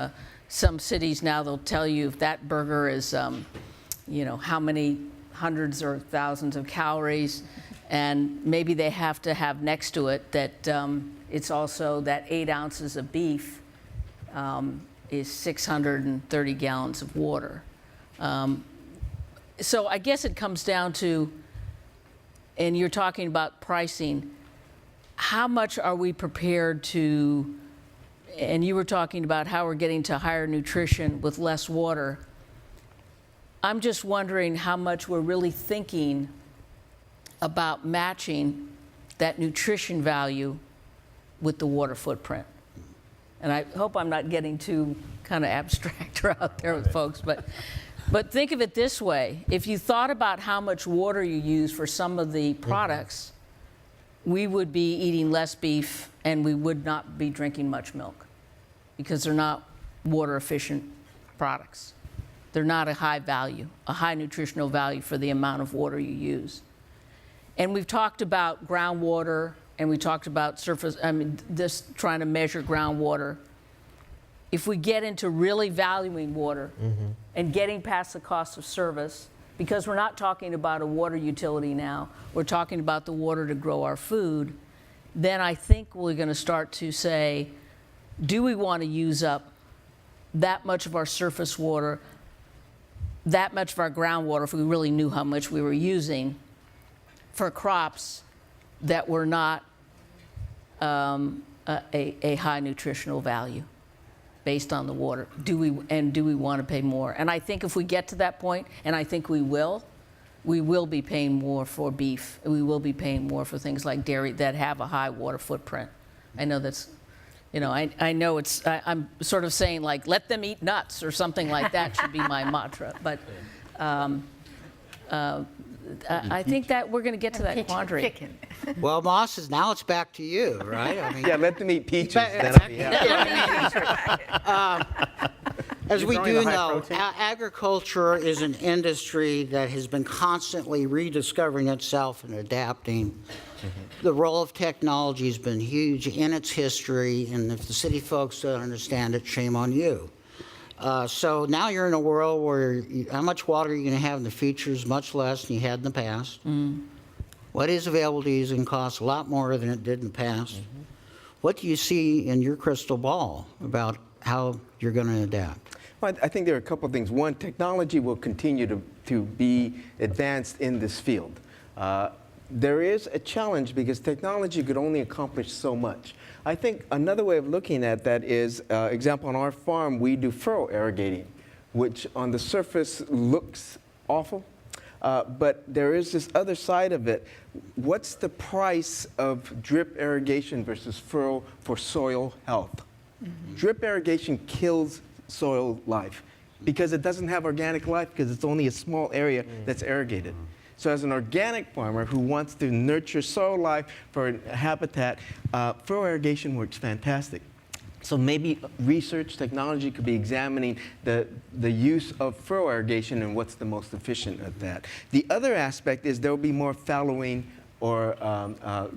some cities now, they'll tell you if that burger is, how many hundreds or thousands of calories, and maybe they have to have next to it that it's also that 8 ounces of beef is 630 gallons of water. So I guess it comes down to, and you're talking about pricing, how much are we prepared to, and you were talking about how we're getting to higher nutrition with less water. I'm just wondering how much we're really thinking about matching that nutrition value with the water footprint. And I hope I'm not getting too kind of abstract out there with folks, but think of it this way. If you thought about how much water you use for some of the products, we would be eating less beef and we would not be drinking much milk because they're not water efficient products. They're not a high value, a high nutritional value for the amount of water you use. And we've talked about groundwater and we talked about surface, just trying to measure groundwater. If we get into really valuing water and getting past the cost of service, because we're not talking about a water utility now, we're talking about the water to grow our food, then I think we're going to start to say, do we want to use up that much of our surface water, that much of our groundwater, if we really knew how much we were using, for crops that were not a high nutritional value based on the water? Do we want to pay more? And I think if we get to that point, and I think we will be paying more for beef. We will be paying more for things like dairy that have a high water footprint. I know that's, I know I'm sort of saying like, let them eat nuts or something like that should be my mantra. But I think that we're going to get to that quandary. Chicken. Well, Moss, now it's back to you, right? I mean, Yeah, let them eat peaches. Back- Then I'll be happy. As You're we throwing do the high know, protein? agriculture is an industry that has been constantly rediscovering itself and adapting. The role of technology has been huge in its history, and if the city folks don't understand it, shame on you. So now you're in a world where how much water are you going to have in the future is much less than you had in the past. What is available to you is going to cost a lot more than it did in the past. What do you see in your crystal ball about how you're going to adapt? Well, I think there are a couple of things. One, technology will continue to be advanced in this field. There is a challenge because technology could only accomplish so much. I think another way of looking at that is, example, on our farm, we do furrow irrigating, which on the surface looks awful, but there is this other side of it. What's the price of drip irrigation versus furrow for soil health? Drip irrigation kills soil life because it doesn't have organic life because it's only a small area that's irrigated. So as an organic farmer who wants to nurture soil life for habitat, furrow irrigation works fantastic. So maybe research technology could be examining the use of furrow irrigation and what's the most efficient at that. The other aspect is there will be more fallowing or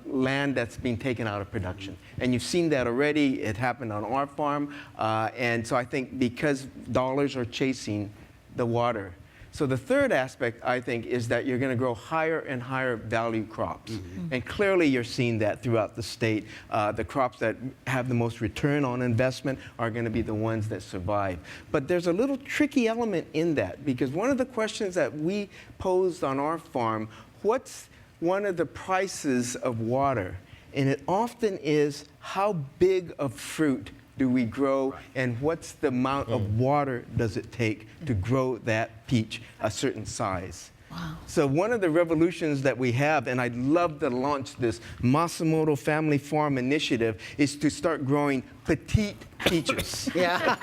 land that's being taken out of production. And you've seen that already. It happened on our farm. And so I think because dollars are chasing the water. So the third aspect, I think, is that you're going to grow higher and higher value crops. And clearly you're seeing that throughout the state. The crops that have the most return on investment are going to be the ones that survive. But there's a little tricky element in that because one of the questions that we posed on our farm, what's one of the prices of water? And it often is how big of fruit do we grow and what's the amount of water does it take to grow that peach a certain size? Wow. So one of the revolutions that we have, and I'd love to launch this Masamoto Family Farm Initiative, is to start growing petite peaches. Yeah.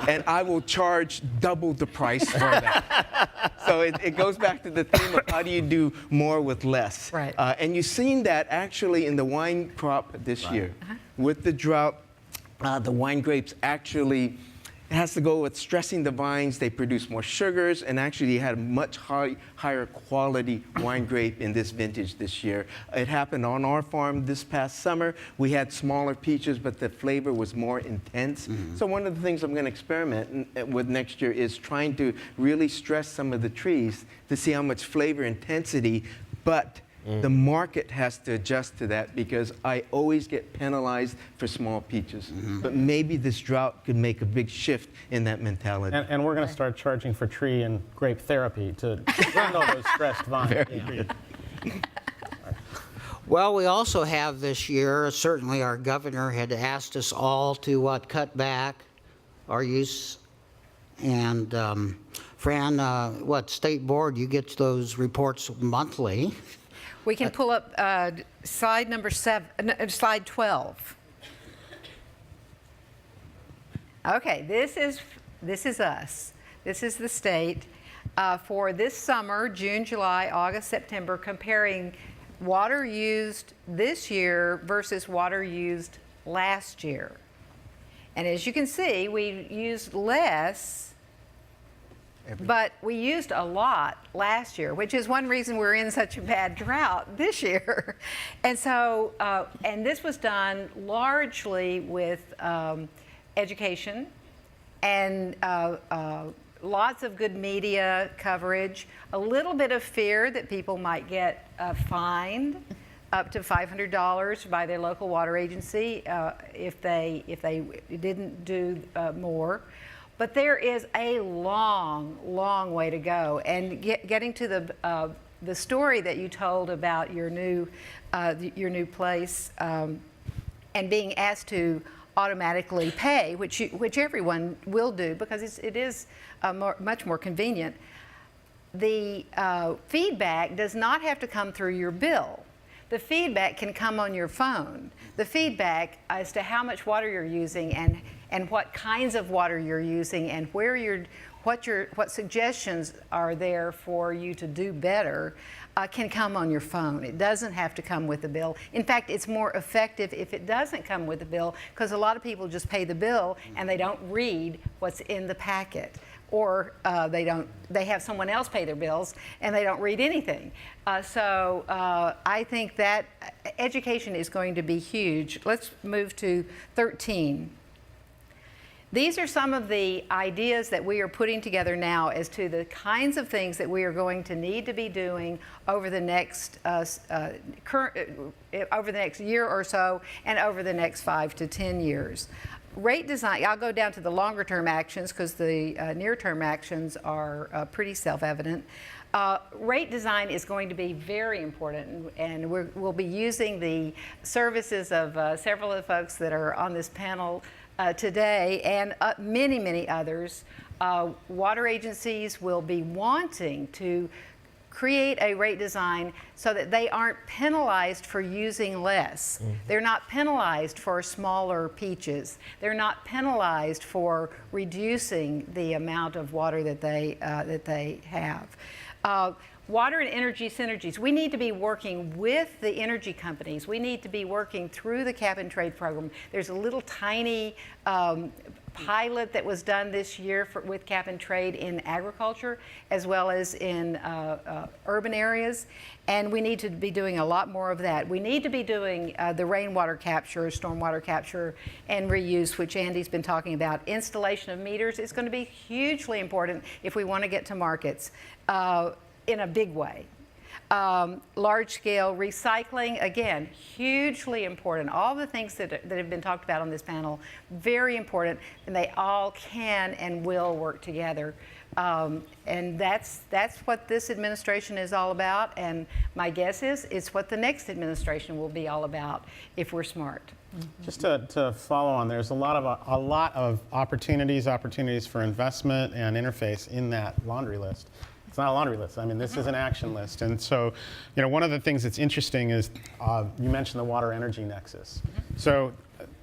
And I will charge double the price for that. So it goes back to the theme of how do you do more with less. Right. And you've seen that actually in the wine crop this year. With the drought, the wine grapes actually, it has to go with stressing the vines. They produce more sugars, and actually you had a much higher quality wine grape in this vintage this year. It happened on our farm this past summer. We had smaller peaches, but the flavor was more intense. So one of the things I'm going to experiment with next year is trying to really stress some of the trees to see how much flavor intensity, but the market has to adjust to that because I always get penalized for small peaches. But maybe this drought could make a big shift in that mentality. And we're going to start charging for tree and grape therapy to handle those stressed vines. Well, we also have this year, certainly our governor had asked us all to cut back our use. And Fran, State Board, you get those reports monthly. We can pull up slide number slide 12. Okay, this is us. This is the state for this summer, June, July, August, September, comparing water used this year versus water used last year. And as you can see, we used less, but we used a lot last year, which is one reason we're in such a bad drought this year. And so, and this was done largely with education and lots of good media coverage, a little bit of fear that people might get fined up to $500 by their local water agency if they didn't do more. But there is a long, long way to go. And getting to the story that you told about your new place and being asked to automatically pay, which everyone will do because it is much more convenient. The feedback does not have to come through your bill. The feedback can come on your phone. The feedback as to how much water you're using and what kinds of water you're using and what suggestions are there for you to do better can come on your phone. It doesn't have to come with the bill. In fact, it's more effective if it doesn't come with the bill because a lot of people just pay the bill and they don't read what's in the packet. Or they have someone else pay their bills and they don't read anything. So I think that education is going to be huge. Let's move to 13. These are some of the ideas that we are putting together now as to the kinds of things that we are going to need to be doing over the next over the next year or so and over the next 5 to 10 years. Rate design, I'll go down to the longer term actions because the near term actions are pretty self-evident. Rate design is going to be very important, and we'll be using the services of several of the folks that are on this panel today and many, many others. Water agencies will be wanting to create a rate design so that they aren't penalized for using less. Mm-hmm. They're not penalized for smaller peaches. They're not penalized for reducing the amount of water that they have. Water and energy synergies. We need to be working with the energy companies. We need to be working through the cap and trade program. There's a little tiny pilot that was done this year with cap and trade in agriculture as well as in urban areas, and we need to be doing a lot more of that. We need to be doing the rainwater capture, stormwater capture, and reuse, which Andy's been talking about. Installation of meters is going to be hugely important if we want to get to markets in a big way. Large-scale recycling, again, hugely important. All the things that have been talked about on this panel, very important, and they all can and will work together. And that's what this administration is all about, and my guess is it's what the next administration will be all about if we're smart. Just to follow on, there's a lot of opportunities for investment and interface in that laundry list. It's not a laundry list. I mean, this is an action list. And so, one of the things that's interesting is you mentioned the water energy nexus. So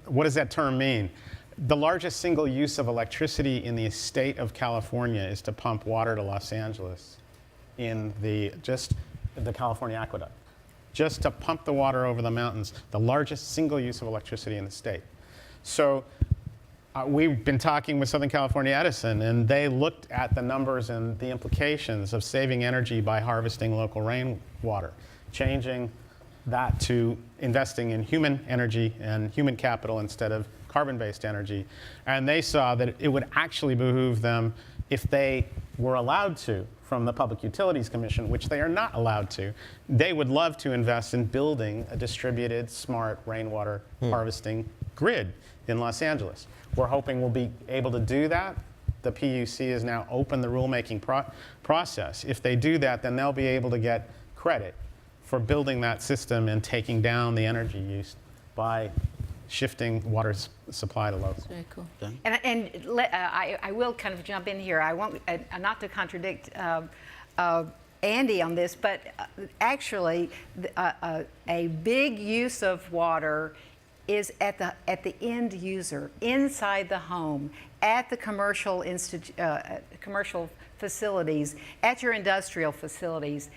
what does that term mean? The largest single use of electricity in the state of California is to pump water to Los Angeles in the California aqueduct. Just to pump the water over the mountains, the largest single use of electricity in the state. So we've been talking with Southern California Edison, and they looked at the numbers and the implications of saving energy by harvesting local rainwater, changing that to investing in human energy and human capital instead of carbon-based energy. And they saw that it would actually behoove them, if they were allowed to, from the Public Utilities Commission, which they are not allowed to, they would love to invest in building a distributed, smart rainwater harvesting grid in Los Angeles. We're hoping we'll be able to do that. The PUC has now opened the rulemaking process. If they do that, then they'll be able to get credit for building that system and taking down the energy use by shifting water supply to local. Very cool. I will kind of jump in here. I won't, not to contradict Andy on this, but actually a big use of water is at the end user, inside the home, at the commercial facilities, at your industrial facilities.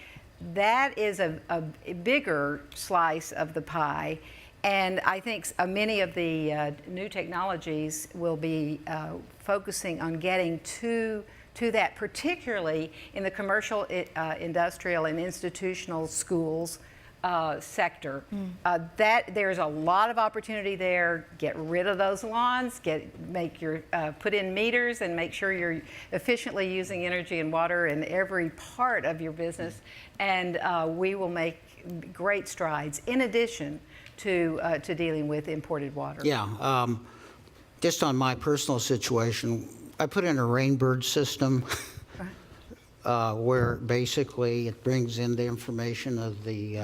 that is a bigger slice of the pie. And I think many of the new technologies will be focusing on getting to that, particularly in the commercial, industrial, and institutional schools sector. That there's a lot of opportunity there. Get rid of those lawns. Put in meters and make sure you're efficiently using energy and water in every part of your business, and we will make great strides. In addition to dealing with imported water. Yeah, just on my personal situation, I put in a Rainbird system where basically it brings in the information of the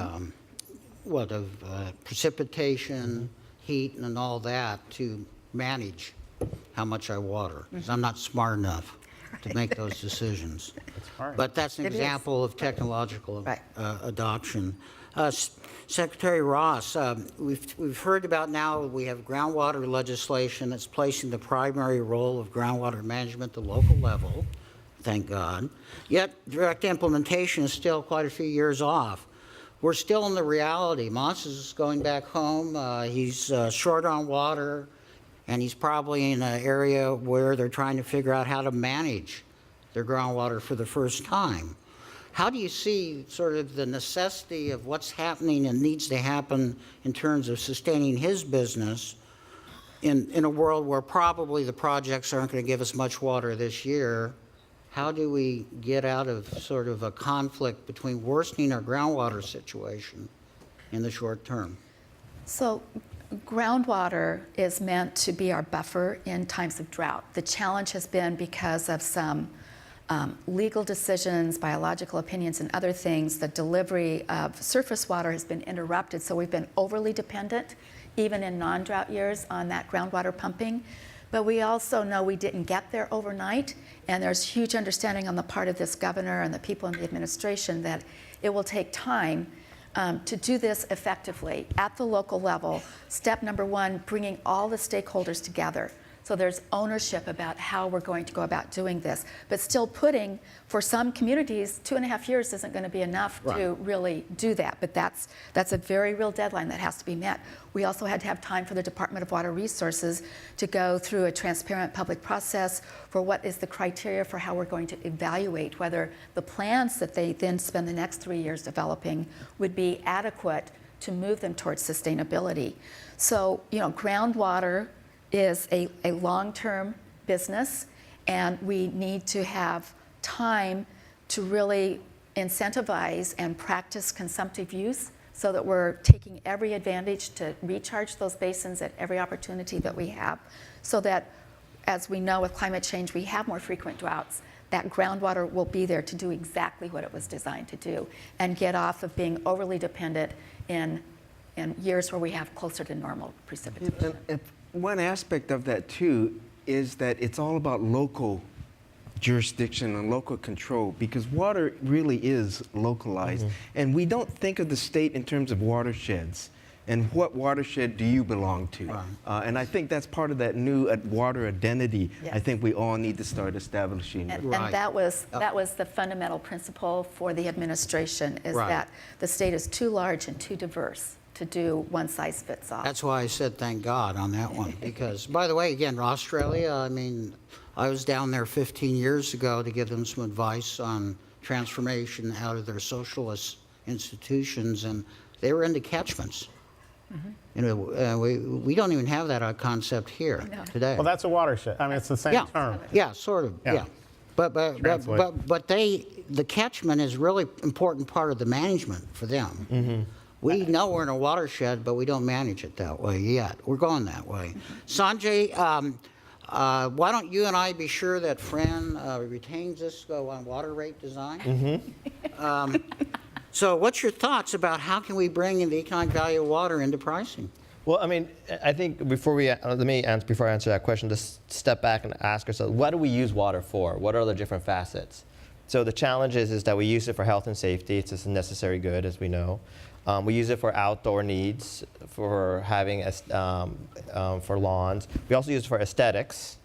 precipitation, heat, and all that to manage how much I water. 'Cause I'm not smart enough to make those decisions. smart. But that's an It is. example of technological Right. adoption. Secretary Ross, we've heard about now we have groundwater legislation that's placing the primary role of groundwater management at the local level, thank God. Yet direct implementation is still quite a few years off. We're still in the reality. Moss is going back home. He's short on water, and he's probably in an area where they're trying to figure out how to manage their groundwater for the first time. How do you see sort of the necessity of what's happening and needs to happen in terms of sustaining his business in a world where probably the projects aren't going to give us much water this year? How do we get out of sort of a conflict between worsening our groundwater situation in the short term? So groundwater is meant to be our buffer in times of drought. The challenge has been because of some legal decisions, biological opinions, and other things, the delivery of surface water has been interrupted. So we've been overly dependent, even in non-drought years, on that groundwater pumping. But we also know we didn't get there overnight, and there's huge understanding on the part of this governor and the people in the administration that it will take time to do this effectively at the local level. Step number one, bringing all the stakeholders together. So there's ownership about how we're going to go about doing this, but still putting, for some communities, 2.5 years isn't going to be enough to really do that. But that's a very real deadline that has to be met. We also had to have time for the Department of Water Resources to go through a transparent public process for what is the criteria for how we're going to evaluate whether the plans that they then spend the next 3 years developing would be adequate to move them towards sustainability. So, groundwater is a long-term business, and we need to have time to really incentivize and practice consumptive use so that we're taking every advantage to recharge those basins at every opportunity that we have, so that, as we know with climate change, we have more frequent droughts. That groundwater will be there to do exactly what it was designed to do and get off of being overly dependent in years where we have closer to normal precipitation. And one aspect of that, too, is that it's all about local jurisdiction and local control, because water really is localized. And we don't think of the state in terms of watersheds. And what watershed do you belong to? And I think that's part of that new water identity. Yes. I think we all need to start establishing. And Right. that was the fundamental principle for the administration, is Right. that the state is too large and too diverse to do one size fits all. That's why I said thank God on that one. Because, by the way, again, Australia, I was down there 15 years ago to give them some advice on transformation out of their socialist institutions, and they were into catchments. We don't even have that concept here today. Well, that's a watershed. I mean, it's the same term. Yeah, sort of, Yeah. yeah. But the catchment is really important part of the management for them. We know we're in a watershed, but we don't manage it that way yet. We're going that way. Sanjay, why don't you and I be sure that Fran retains this on water rate design? So what's your thoughts about how can we bring in the economic value of water into pricing? Well, I think before I answer that question, just step back and ask ourselves, what do we use water for? What are the different facets? So the challenge is that we use it for health and safety. It's a necessary good, as we know. We use it for outdoor needs, for having for lawns. We also use it for aesthetics.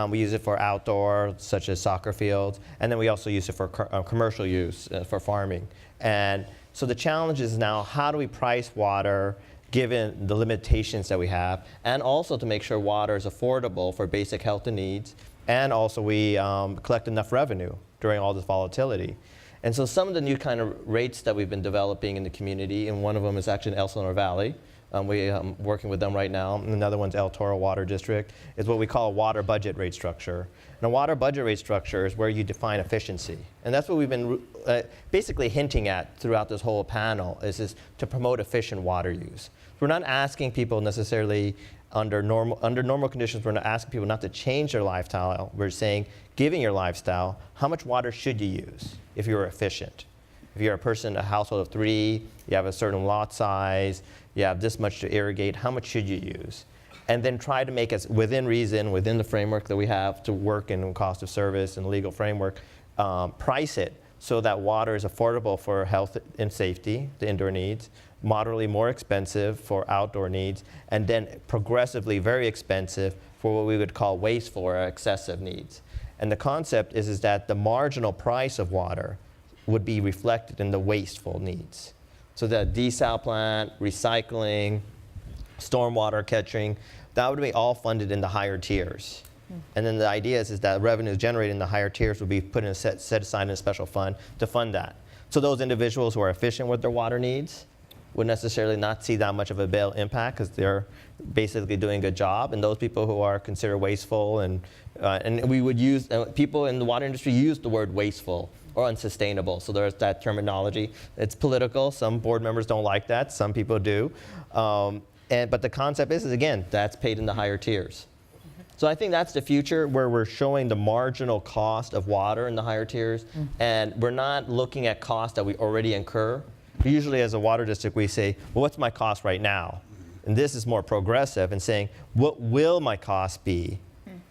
We use it for outdoor, such as soccer fields, and then we also use it for commercial use, for farming. And so the challenge is now, how do we price water given the limitations that we have, and also to make sure water is affordable for basic health and needs, and also we collect enough revenue during all this volatility. And so some of the new kind of rates that we've been developing in the community, and one of them is actually in El Salvador Valley. We're working with them right now. And another one's El Toro Water District, is what we call a water budget rate structure. And a water budget rate structure is where you define efficiency. And that's what we've been basically hinting at throughout this whole panel, is to promote efficient water use. We're not asking people necessarily under normal conditions, we're not asking people not to change their lifestyle. We're saying, given your lifestyle, how much water should you use if you're efficient? If you're a person, a household of 3, you have a certain lot size, you have this much to irrigate, how much should you use? And then try to make us, within reason, within the framework that we have to work in cost of service and legal framework, price it so that water is affordable for health and safety, the indoor needs, moderately more expensive for outdoor needs, and then progressively very expensive for what we would call wasteful or excessive needs. And the concept is that the marginal price of water would be reflected in the wasteful needs. So the desal plant, recycling, stormwater catching, that would be all funded in the higher tiers. And then the idea is that revenues generated in the higher tiers would be put in set aside in a special fund to fund that. So those individuals who are efficient with their water needs would necessarily not see that much of a bill impact because they're basically doing a good job. And those people who are considered wasteful, and we would use, people in the water industry use the word wasteful or unsustainable. So there's that terminology. It's political. Some board members don't like that. Some people do. But the concept is again, that's paid in the higher tiers. So I think that's the future, where we're showing the marginal cost of water in the higher tiers, and we're not looking at costs that we already incur. Usually as a water district, we say, well, what's my cost right now? And this is more progressive and saying, what will my cost be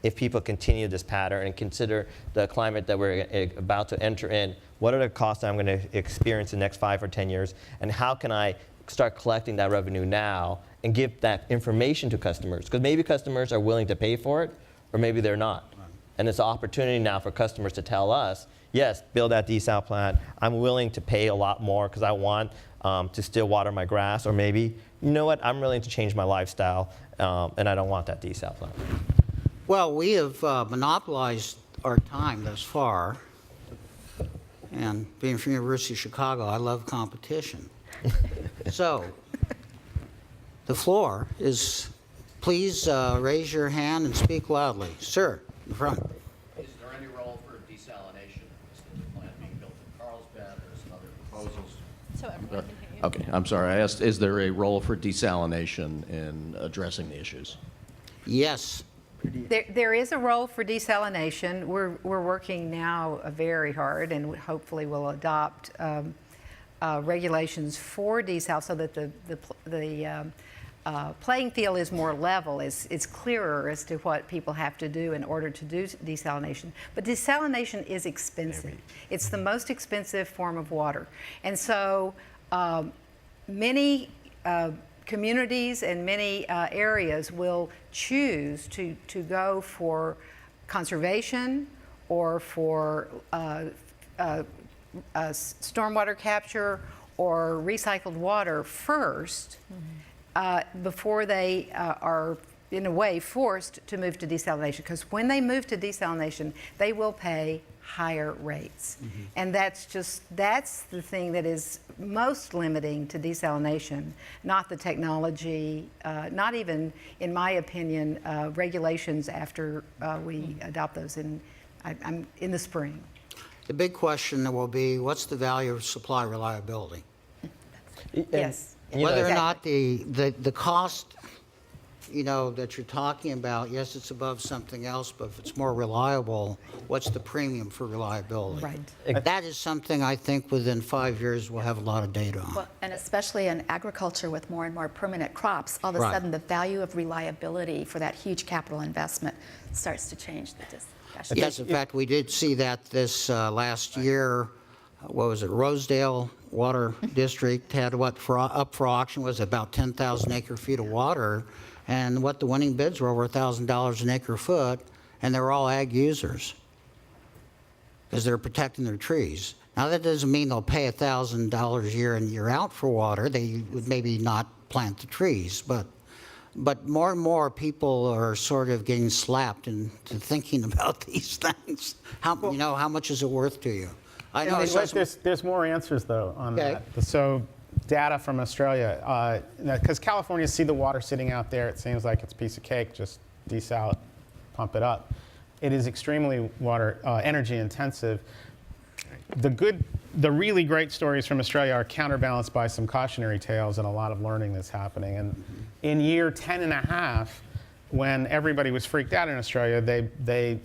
if people continue this pattern and consider the climate that we're about to enter in? What are the costs that I'm going to experience in the next 5 or 10 years? And how can I start collecting that revenue now and give that information to customers? Because maybe customers are willing to pay for it, or maybe they're not. And it's an opportunity now for customers to tell us, yes, build that desal plant. I'm willing to pay a lot more because I want to still water my grass. Or maybe, you know what, I'm willing to change my lifestyle and I don't want that desal plant. Well, we have monopolized our time thus far. And being from the University of Chicago, I love competition. So, the floor is, please raise your hand and speak loudly. Sir, in front. Is there any role for desalination? Is the plant being built in Carlsbad or some other proposals? So everyone can hear you. Okay, I'm sorry. I asked, is there a role for desalination in addressing the issues? Yes. There is a role for desalination. We're working now very hard, and hopefully we'll adopt regulations for desal so that the playing field is more level. It's clearer as to what people have to do in order to do desalination. But desalination is expensive. It's the most expensive form of water, and so many communities and many areas will choose to go for conservation or for stormwater capture or recycled water first before they are, in a way, forced to move to desalination. Because when they move to desalination, they will pay higher rates. And that's the thing that is most limiting to desalination, not the technology, not even, in my opinion, regulations after we adopt those in the spring. The big question will be, what's the value of supply reliability? Yes. Whether or not the cost, that you're talking about, yes, it's above something else, but if it's more reliable, what's the premium for reliability? Right. That is something I think within 5 years we'll have a lot of data on. Well, and especially in agriculture with more and more permanent crops, all of a Right. sudden the value of reliability for that huge capital investment starts to change the discussion. Yes, in fact, we did see that this last year. What was it? Rosedale Water District had up for auction was about 10,000 acre feet of water, and what the winning bids were over $1,000 an acre foot, and they're all ag users because they're protecting their trees. Now, that doesn't mean they'll pay $1,000 year in, year out for water. They would maybe not plant the trees, but more and more people are sort of getting slapped into thinking about these things. How much is it worth to you? I know. There's more answers, though, on Okay. that. So data from Australia, because California see the water sitting out there, it seems like it's a piece of cake, just desal it, pump it up. It is extremely energy intensive. The really great stories from Australia are counterbalanced by some cautionary tales and a lot of learning that's happening. And in year 10 and a half, when everybody was freaked out in Australia, they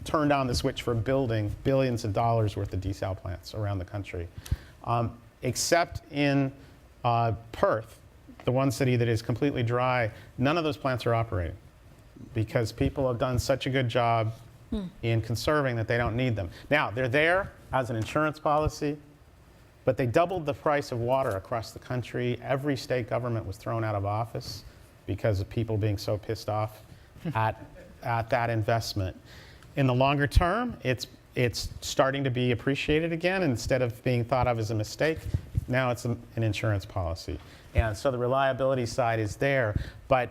turned on the switch for building billions of dollars worth of desal plants around the country. Except in Perth, the one city that is completely dry, none of those plants are operating because people have done such a good job in conserving that they don't need them. Now, they're there as an insurance policy, but they doubled the price of water across the country. Every state government was thrown out of office because of people being so pissed off at that investment. In the longer term, it's starting to be appreciated again. Instead of being thought of as a mistake, now it's an insurance policy. And so the reliability side is there. But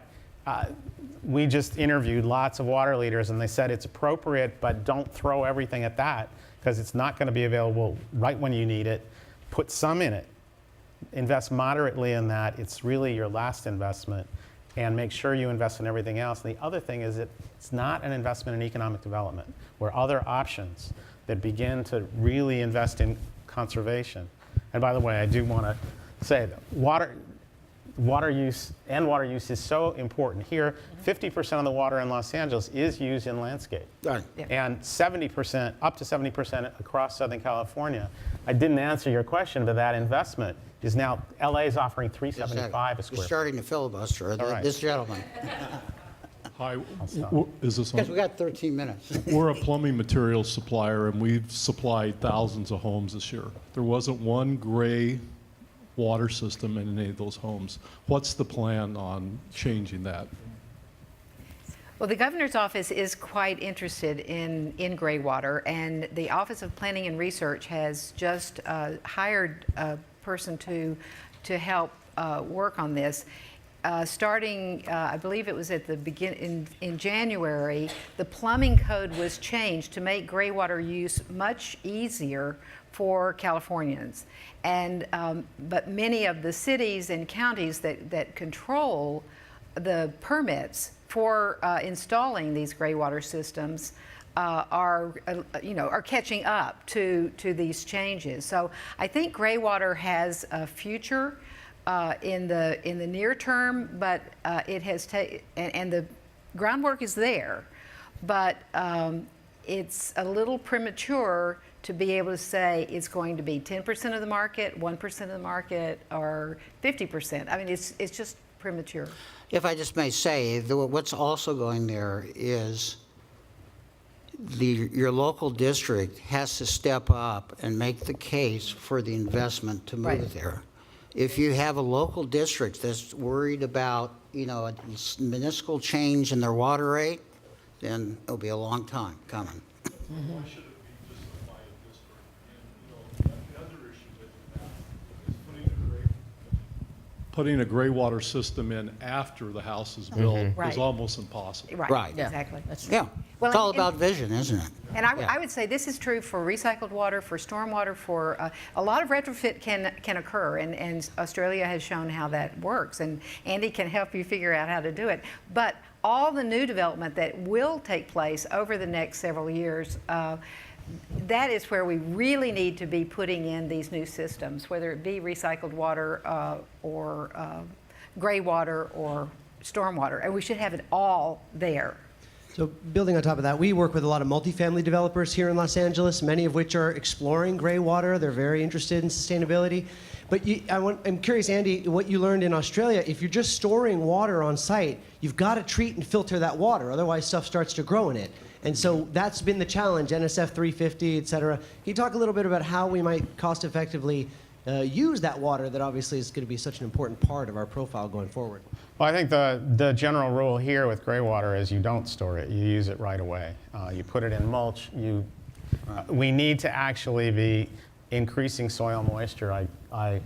we just interviewed lots of water leaders, and they said it's appropriate, but don't throw everything at that because it's not going to be available right when you need it. Put some in it. Invest moderately in that. It's really your last investment. And make sure you invest in everything else. And the other thing is it's not an investment in economic development, where other options that begin to really invest in conservation. And by the way, I do want to say that water use is so important. Here, 50% of the water in Los Angeles is used in landscape. Right. And 70%, up to 70% across Southern California. I didn't answer your question, but that investment is now, LA is offering $375 a square You're starting to filibuster. right. This gentleman. Hi, stop. is this Because on? we got 13 minutes. We're a plumbing materials supplier, and we've supplied thousands of homes this year. There wasn't one gray water system in any of those homes. What's the plan on changing that? Well, the governor's office is quite interested in gray water, and the Office of Planning and Research has just hired a person to help work on this. Starting, I believe it was at the in January, the plumbing code was changed to make gray water use much easier for Californians. And but many of the cities and counties that control the permits for installing these gray water systems are catching up to these changes. So I think gray water has a future in the near term, but it has and the groundwork is there, but it's a little premature to be able to say it's going to be 10% of the market, 1% of the market, or 50%. I mean, it's just premature. If I just may say, what's also going there is your local district has to step up and make the case for the investment to move Right. there. If you have a local district that's worried about, a minuscule change in their water rate, then it'll be a long time coming. Why should it be just a quiet district? And, the other issue with that is putting a gray water system in after the house is built Right. is almost impossible. Right. Yeah, Exactly. that's true. Yeah, Well, it's all and- about vision, isn't it? And Yeah. I would say this is true for recycled water, for stormwater, for a lot of retrofit can occur, and Australia has shown how that works, and Andy can help you figure out how to do it. But all the new development that will take place over the next several years, that is where we really need to be putting in these new systems, whether it be recycled water or gray water or stormwater, and we should have it all there. So building on top of that, we work with a lot of multifamily developers here in Los Angeles, many of which are exploring gray water. They're very interested in sustainability. But I'm curious, Andy, what you learned in Australia, if you're just storing water on site, you've got to treat and filter that water, otherwise stuff starts to grow in it. And so that's been the challenge, NSF 350, et cetera. Can you talk a little bit about how we might cost effectively use that water that obviously is going to be such an important part of our profile going forward? Well, I think the general rule here with gray water is you don't store it. You use it right away. You put it in mulch. We need to actually be increasing soil moisture. I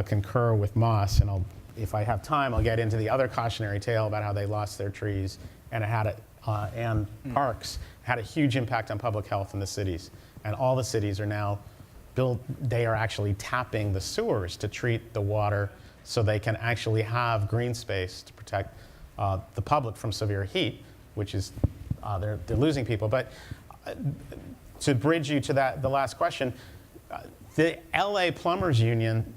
concur with Moss, and if I have time, I'll get into the other cautionary tale about how they lost their trees and parks had a huge impact on public health in the cities. And all the cities are now they are actually tapping the sewers to treat the water so they can actually have green space to protect the public from severe heat, which is, they're losing people. But to bridge you to the last question, the LA Plumbers Union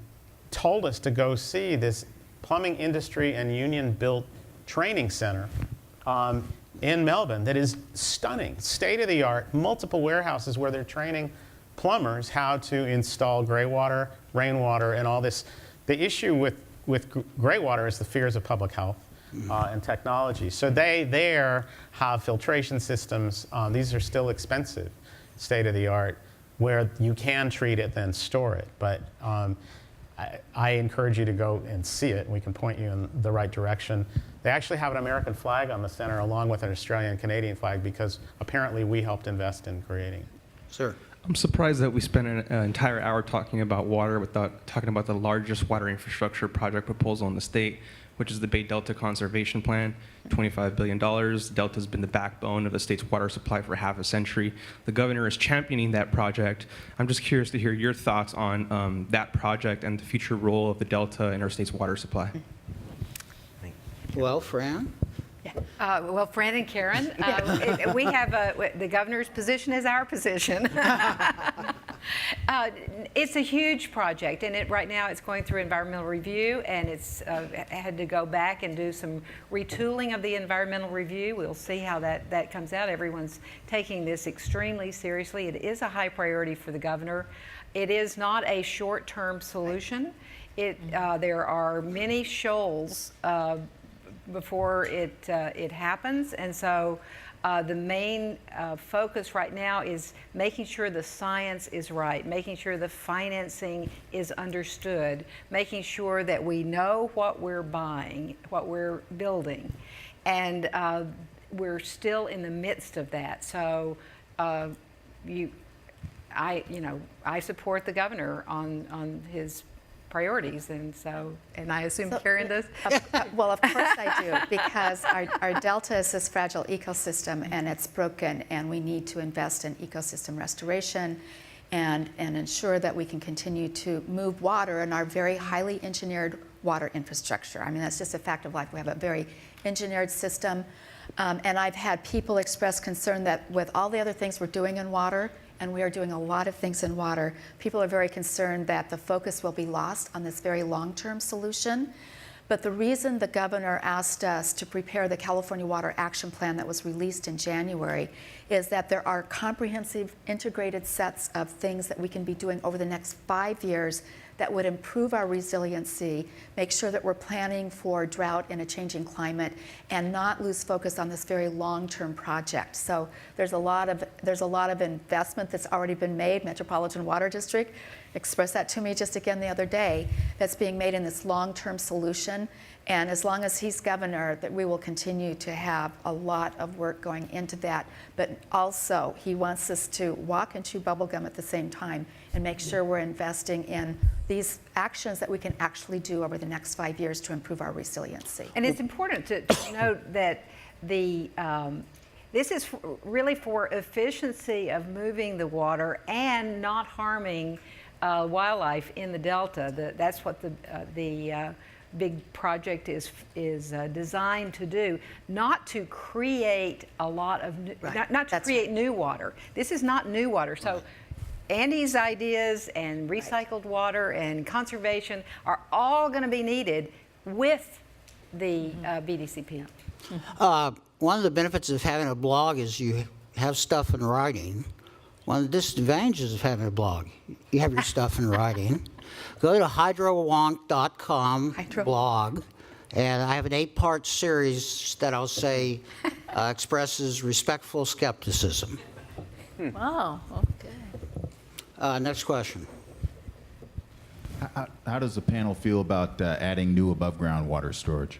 told us to go see this plumbing industry and union-built training center in Melbourne that is stunning, state-of-the-art, multiple warehouses where they're training plumbers how to install gray water, rainwater, and all this. The issue with gray water is the fears of public health and technology. So they there have filtration systems. These are still expensive, state-of-the-art, where you can treat it, then store it. But I encourage you to go and see it. We can point you in the right direction. They actually have an American flag on the center along with an Australian Canadian flag because apparently we helped invest in creating it. Sir. I'm surprised that we spent an entire hour talking about water without talking about the largest water infrastructure project proposal in the state, which is the Bay Delta Conservation Plan, $25 billion. Delta's been the backbone of the state's water supply for half a century. The governor is championing that project. I'm just curious to hear your thoughts on that project and the future role of the Delta in our state's water supply. Well, Fran? Well, Fran and Karen, we have the governor's position is our position. It's a huge project, and right now it's going through environmental review, and it's had to go back and do some retooling of the environmental review. We'll see how that comes out. Everyone's taking this extremely seriously. It is a high priority for the governor. It is not a short-term solution. There are many shoals before it happens, and so the main focus right now is making sure the science is right, making sure the financing is understood, making sure that we know what we're buying, what we're building, and we're still in the midst of that. So I support the governor on his priorities, and I assume Karen does. Well, of course I do, because our Delta is this fragile ecosystem, and it's broken, and we need to invest in ecosystem restoration and ensure that we can continue to move water in our very highly engineered water infrastructure. I mean, that's just a fact of life. We have a very engineered system, and I've had people express concern that with all the other things we're doing in water, and we are doing a lot of things in water, people are very concerned that the focus will be lost on this very long-term solution. But the reason the governor asked us to prepare the California Water Action Plan that was released in January is that there are comprehensive integrated sets of things that we can be doing over the next 5 years that would improve our resiliency, make sure that we're planning for drought in a changing climate, and not lose focus on this very long-term project. So there's a lot of investment that's already been made. Metropolitan Water District expressed that to me just again the other day, that's being made in this long-term solution. And as long as he's governor, that we will continue to have a lot of work going into that. But also, he wants us to walk and chew bubblegum at the same time and make sure we're investing in these actions that we can actually do over the next 5 years to improve our resiliency. And it's important to note that this is really for efficiency of moving the water and not harming wildlife in the Delta. That's what the big project is designed to do, not to create a lot of not to create new water. This is not new water. So Andy's ideas and recycled water and conservation are all going to be needed with the BDCP. One of the benefits of having a blog is you have stuff in writing. One of the disadvantages of having a blog, you have your stuff in writing. Go to hydrowonk.com blog, and I have an 8-part series that I'll say expresses respectful skepticism. Wow, okay. Next question. How does the panel feel about adding new above-ground water storage?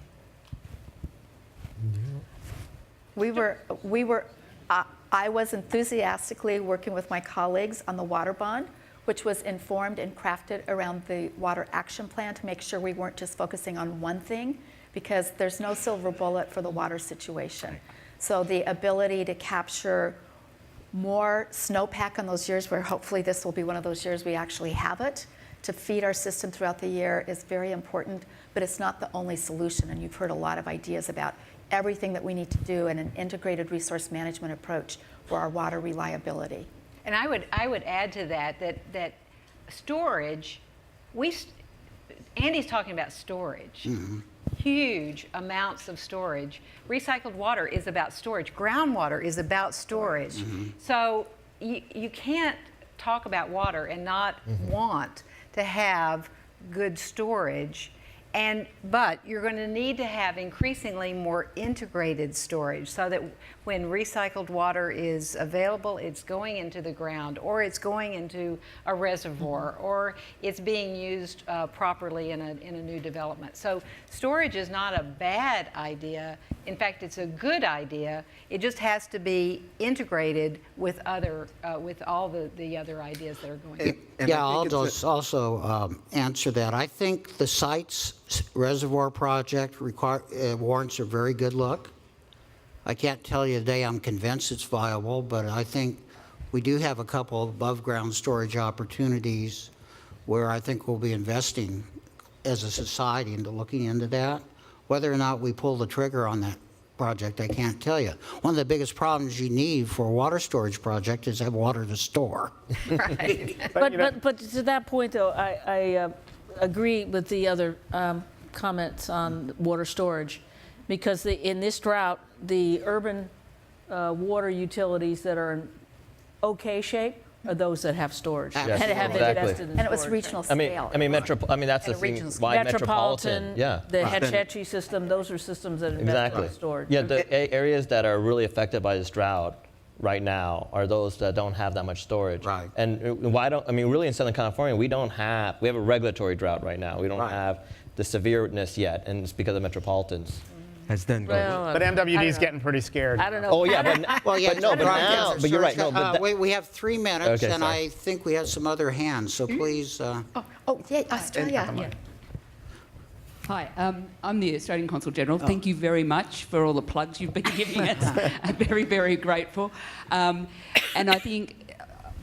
I was enthusiastically working with my colleagues on the water bond, which was informed and crafted around the water action plan to make sure we weren't just focusing on one thing, because there's no silver bullet for the water situation. So the ability to capture more snowpack on those years where hopefully this will be one of those years we actually have it, to feed our system throughout the year is very important, but it's not the only solution. And you've heard a lot of ideas about everything that we need to do in an integrated resource management approach for our water reliability. And I would add to that storage, Andy's talking about storage. Huge amounts of storage. Recycled water is about storage. Groundwater is about storage. So you can't talk about water and not want to have good storage. But you're going to need to have increasingly more integrated storage so that when recycled water is available, it's going into the ground, or it's going into a reservoir, or it's being used properly in a new development. So storage is not a bad idea. In fact, it's a good idea. It just has to be integrated with with all the other ideas that are going on. Yeah, I'll just also answer that. I think the Sites Reservoir Project warrants a very good look. I can't tell you today I'm convinced it's viable, but I think we do have a couple of above-ground storage opportunities where I think we'll be investing as a society into looking into that. Whether or not we pull the trigger on that project, I can't tell you. One of the biggest problems you need for a water storage project is have water to store. Right. But to that point, though, I agree with the other comments on water storage, because in this drought, the urban water utilities that are in okay shape are those that have storage. Yes, and have exactly. invested in And it was storage. regional I mean, scale. that's the And a thing. regional Why metropolitan? Yeah. The Hetch Hetchy system, those are systems that invest Exactly. in storage. Yeah, the areas that are really affected by this drought right now are those that don't have that much storage. Right. And really in Southern California, we have a regulatory drought right now. We don't Right. have the severeness yet, and it's because of metropolitans. Has done good. Well, But I don't MWD's know. getting pretty scared. I don't know. Oh yeah, but Well, yeah, but now, but you're right. No, but we have 3 minutes, Okay, and sorry. I think we have some other hands, so please. Oh, yeah, Australia. Hi, I'm the Australian Consul General. Thank you very much for all the plugs you've been giving us. I'm very, very grateful. And I think,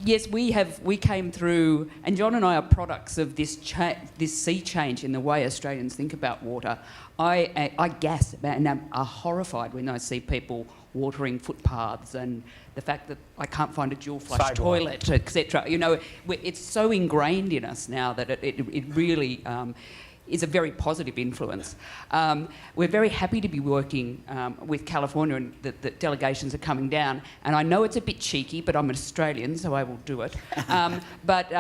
yes, we came through, and John and I are products of this sea change in the way Australians think about water. I gasp and am horrified when I see people watering footpaths and the fact that I can't find a dual flush Sidewalk. toilet, etc. You know, it's so ingrained in us now that it really is a very positive influence. We're very happy to be working with California, and the delegations are coming down. And I know it's a bit cheeky, but I'm an Australian, so I will do it. But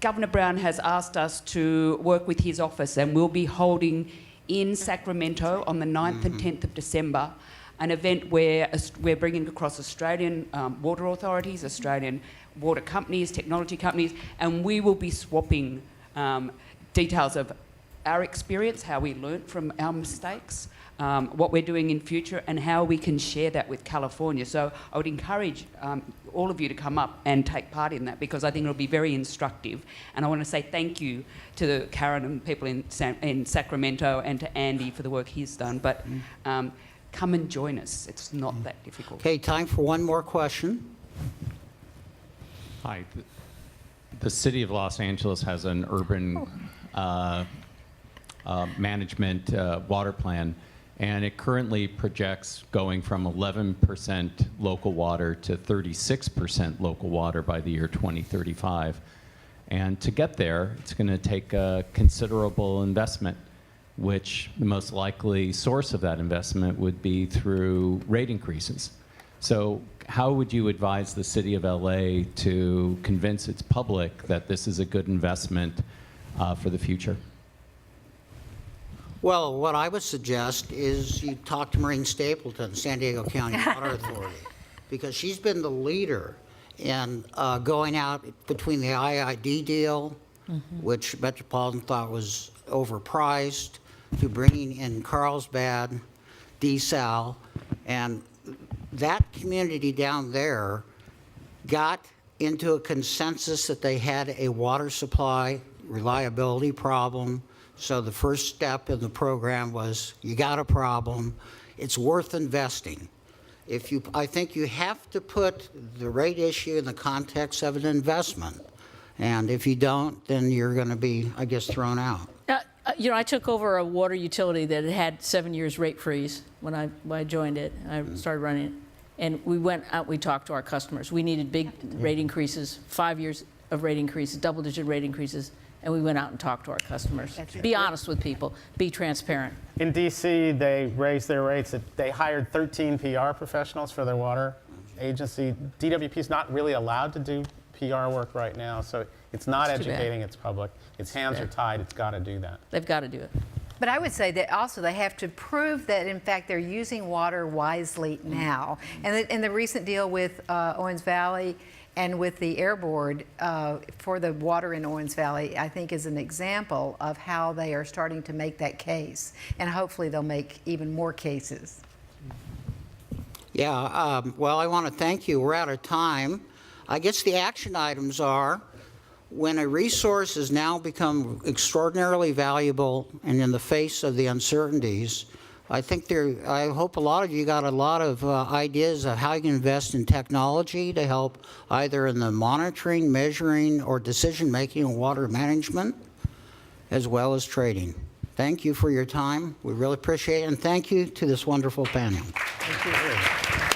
Governor Brown has asked us to work with his office, and we'll be holding in Sacramento on the 9th and 10th of December an event where we're bringing across Australian water authorities, Australian water companies, technology companies, and we will be swapping details of our experience, how we learnt from our mistakes, what we're doing in future, and how we can share that with California. So I would encourage all of you to come up and take part in that, because I think it'll be very instructive. And I want to say thank you to Karen and people in Sacramento, and to Andy for the work he's done. But come and join us. It's not that difficult. Okay, time for one more question. Hi. The city of Los Angeles has an urban management water plan, and it currently projects going from 11% local water to 36% local water by the year 2035. And to get there, it's going to take a considerable investment, which the most likely source of that investment would be through rate increases. So how would you advise the city of LA to convince its public that this is a good investment for the future? Well, what I would suggest is you talk to Maureen Stapleton, San Diego County Water Authority, because she's been the leader in going out between the IID deal, which Metropolitan thought was overpriced, to bringing in Carlsbad, desal, and that community down there got into a consensus that they had a water supply reliability problem. So the first step in the program was, you got a problem, it's worth investing. I think you have to put the rate issue in the context of an investment. And if you don't, then you're going to be, I guess, thrown out. You know, I took over a water utility that had 7 years rate freeze when I joined it. I started running it. And we went out, we talked to our customers. We needed big rate increases, 5 years of rate increases, double-digit rate increases, and we went out and talked to our customers. Be honest with people, be transparent. In DC, they raised their rates. They hired 13 PR professionals for their water agency. DWP is not really allowed to do PR work right now, so it's not It's too bad. educating its public. Its hands are tied. It's got to do that. They've got to do it. But I would say that also they have to prove that, in fact, they're using water wisely now. And the recent deal with Owens Valley and with the Air Board for the water in Owens Valley, I think is an example of how they are starting to make that case. And hopefully they'll make even more cases. Yeah, well, I want to thank you. We're out of time. I guess the action items are, when a resource has now become extraordinarily valuable and in the face of the uncertainties, I hope a lot of you got a lot of ideas of how you can invest in technology to help either in the monitoring, measuring, or decision-making of water management, as well as trading. Thank you for your time. We really appreciate it, and thank you to this wonderful panel. Thank you.